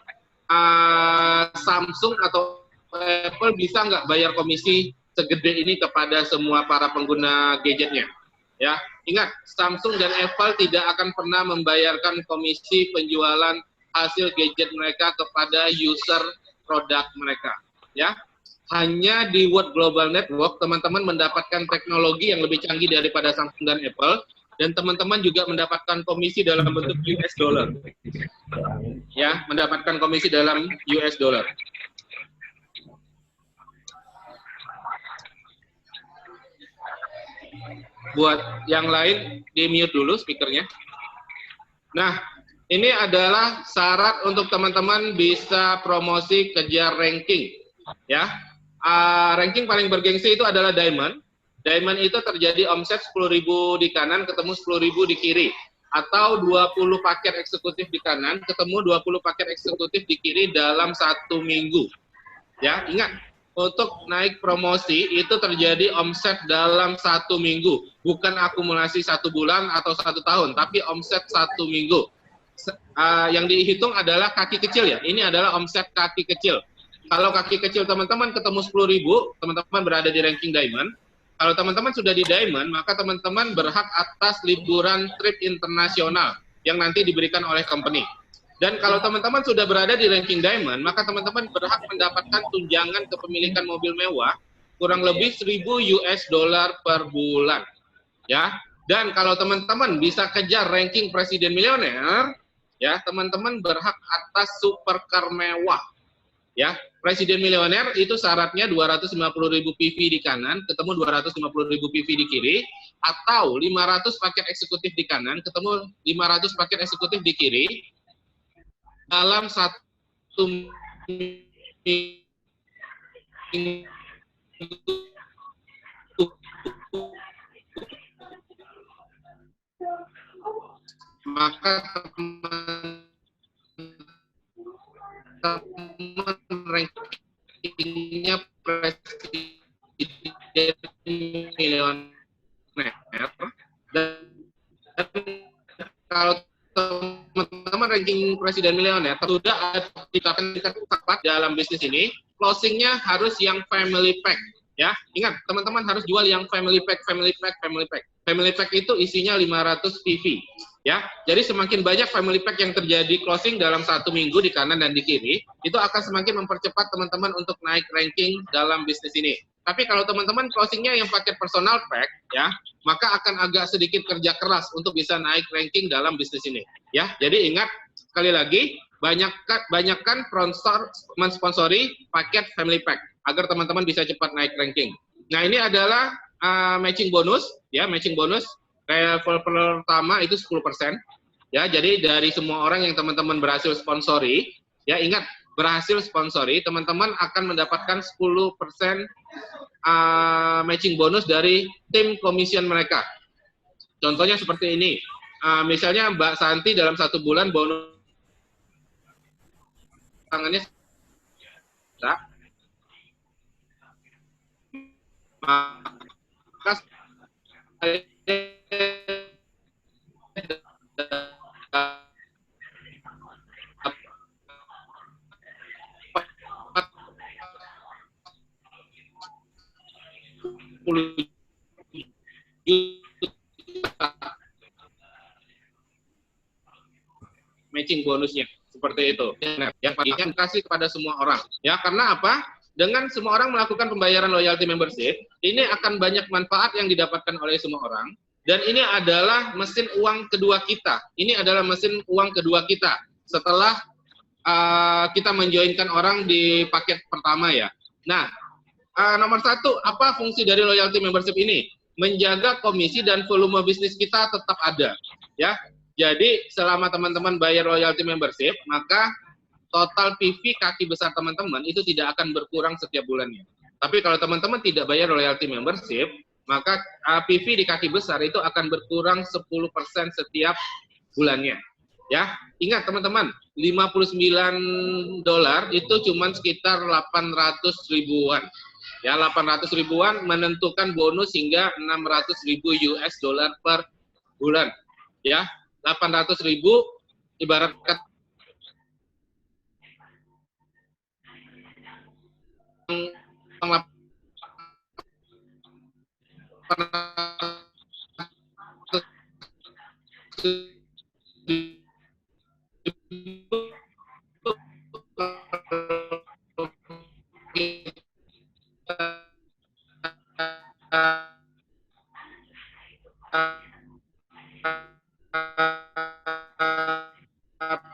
Samsung atau Apple bisa nggak bayar komisi segede ini kepada semua para pengguna gadgetnya? Ya, Ingat, Samsung dan Apple tidak akan pernah membayarkan komisi penjualan hasil gadget mereka kepada user produk mereka. Ya, hanya di World Global Network teman-teman mendapatkan teknologi yang lebih canggih daripada Samsung dan Apple, dan teman-teman juga mendapatkan komisi dalam bentuk US dollar. Ya, mendapatkan komisi dalam US dollar. Buat yang lain, di-mute dulu speakernya. Nah, ini adalah syarat untuk teman-teman bisa promosi kejar ranking. Ya, ranking paling bergengsi itu adalah Diamond. Diamond itu terjadi omset 10.000 di kanan, ketemu 10.000 di kiri. Atau 20 paket eksekutif di kanan, ketemu 20 paket eksekutif di kiri dalam 1 minggu. Ya, ingat, untuk naik promosi itu terjadi omset dalam 1 minggu. Bukan akumulasi 1 bulan atau 1 tahun, tapi omset 1 minggu. Yang dihitung adalah kaki kecil ya, ini adalah omset kaki kecil. Kalau kaki kecil teman-teman ketemu 10.000, teman-teman berada di ranking Diamond. Kalau teman-teman sudah di Diamond, maka teman-teman berhak atas liburan trip internasional yang nanti diberikan oleh company. Dan kalau teman-teman sudah berada di ranking Diamond, maka teman-teman berhak mendapatkan tunjangan kepemilikan mobil mewah kurang lebih 1.000 US dollar per bulan. Ya. Dan kalau teman-teman bisa kejar ranking presiden milioner, ya, teman-teman berhak atas supercar mewah. Ya, presiden milioner itu syaratnya 250.000 PV di kanan, ketemu 250.000 PV di kiri, atau 500 paket eksekutif di kanan, ketemu 500 paket eksekutif di kiri, dalam 1 minggu. Maka teman-teman rankingnya presiden milioner, dan kalau teman-teman ranking presiden milioner sudah dikatakan tepat dalam bisnis ini, closingnya harus yang family pack. Ya, ingat teman-teman harus jual yang family pack. Family pack itu isinya 500 PV. Ya, jadi semakin banyak family pack yang terjadi closing dalam 1 minggu di kanan dan di kiri, itu akan semakin mempercepat teman-teman untuk naik ranking dalam bisnis ini. Tapi kalau teman-teman closingnya yang pakai personal pack, ya, maka akan agak sedikit kerja keras untuk bisa naik ranking dalam bisnis ini. Ya, jadi ingat sekali lagi, banyakkan sponsor mensponsori paket family pack agar teman-teman bisa cepat naik ranking. Nah, ini adalah matching bonus, ya, matching bonus. Level pertama itu 10%. Ya, jadi dari semua orang yang teman-teman berhasil sponsori, ya, ingat, berhasil sponsori, teman-teman akan mendapatkan 10% matching bonus dari tim komision mereka. Contohnya seperti ini. Misalnya Mbak Santi dalam 1 bulan bonus tangannya maka matching bonusnya seperti itu. Nah, yang pastinya kasih kepada semua orang. Ya, karena apa? Dengan semua orang melakukan pembayaran loyalty membership, ini akan banyak manfaat yang didapatkan oleh semua orang. Dan ini adalah mesin uang kedua kita. Ini adalah mesin uang kedua kita setelah kita menjoinkan orang di paket pertama ya. Nah, nomor 1, apa fungsi dari loyalty membership ini? Menjaga komisi dan volume bisnis kita tetap ada. Ya, jadi selama teman-teman bayar loyalty membership, maka total PV kaki besar teman-teman itu tidak akan berkurang setiap bulannya. Tapi kalau teman-teman tidak bayar loyalty membership, maka PV di kaki besar itu akan berkurang 10% setiap bulannya. Ya, ingat teman-teman, $59 itu cuma sekitar 800 ribuan. Ya, 800 ribuan menentukan bonus hingga 600.000 US dollar per bulan. Ya, 800.000 ibarat kata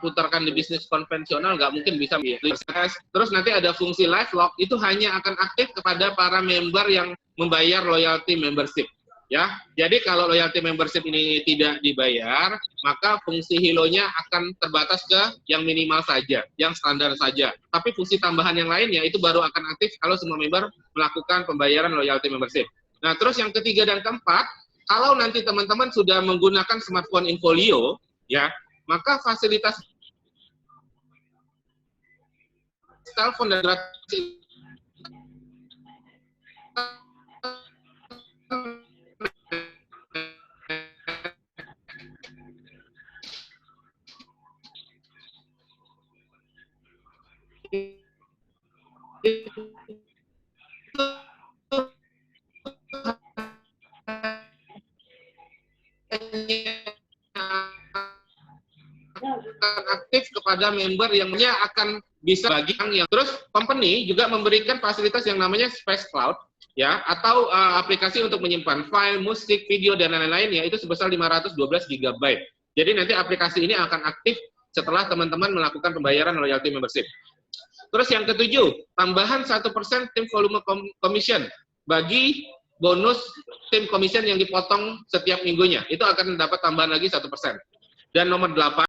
putarkan di bisnis konvensional nggak mungkin bisa. Terus nanti ada fungsi live log, itu hanya akan aktif kepada para member yang membayar loyalty membership. Ya, jadi kalau loyalty membership ini tidak dibayar, maka fungsi Hilo-nya akan terbatas ke yang minimal saja, yang standar saja. Tapi fungsi tambahan yang lainnya itu baru akan aktif kalau semua member melakukan pembayaran loyalty membership. Nah, terus yang ketiga dan keempat, kalau nanti teman-teman sudah menggunakan smartphone Infolio, ya, maka fasilitas telepon dan akan aktif kepada member yang akan bisa bagi yang terus company juga memberikan fasilitas yang namanya Space Cloud, ya, atau aplikasi untuk menyimpan file, musik, video dan lain-lain, ya, itu sebesar 512 GB. Jadi nanti aplikasi ini akan aktif setelah teman-teman melakukan pembayaran loyalty membership. Terus yang ketujuh, tambahan 1% tim volume commission bagi bonus tim commission yang dipotong setiap minggunya. Itu akan dapat tambahan lagi 1%. Dan nomor 8,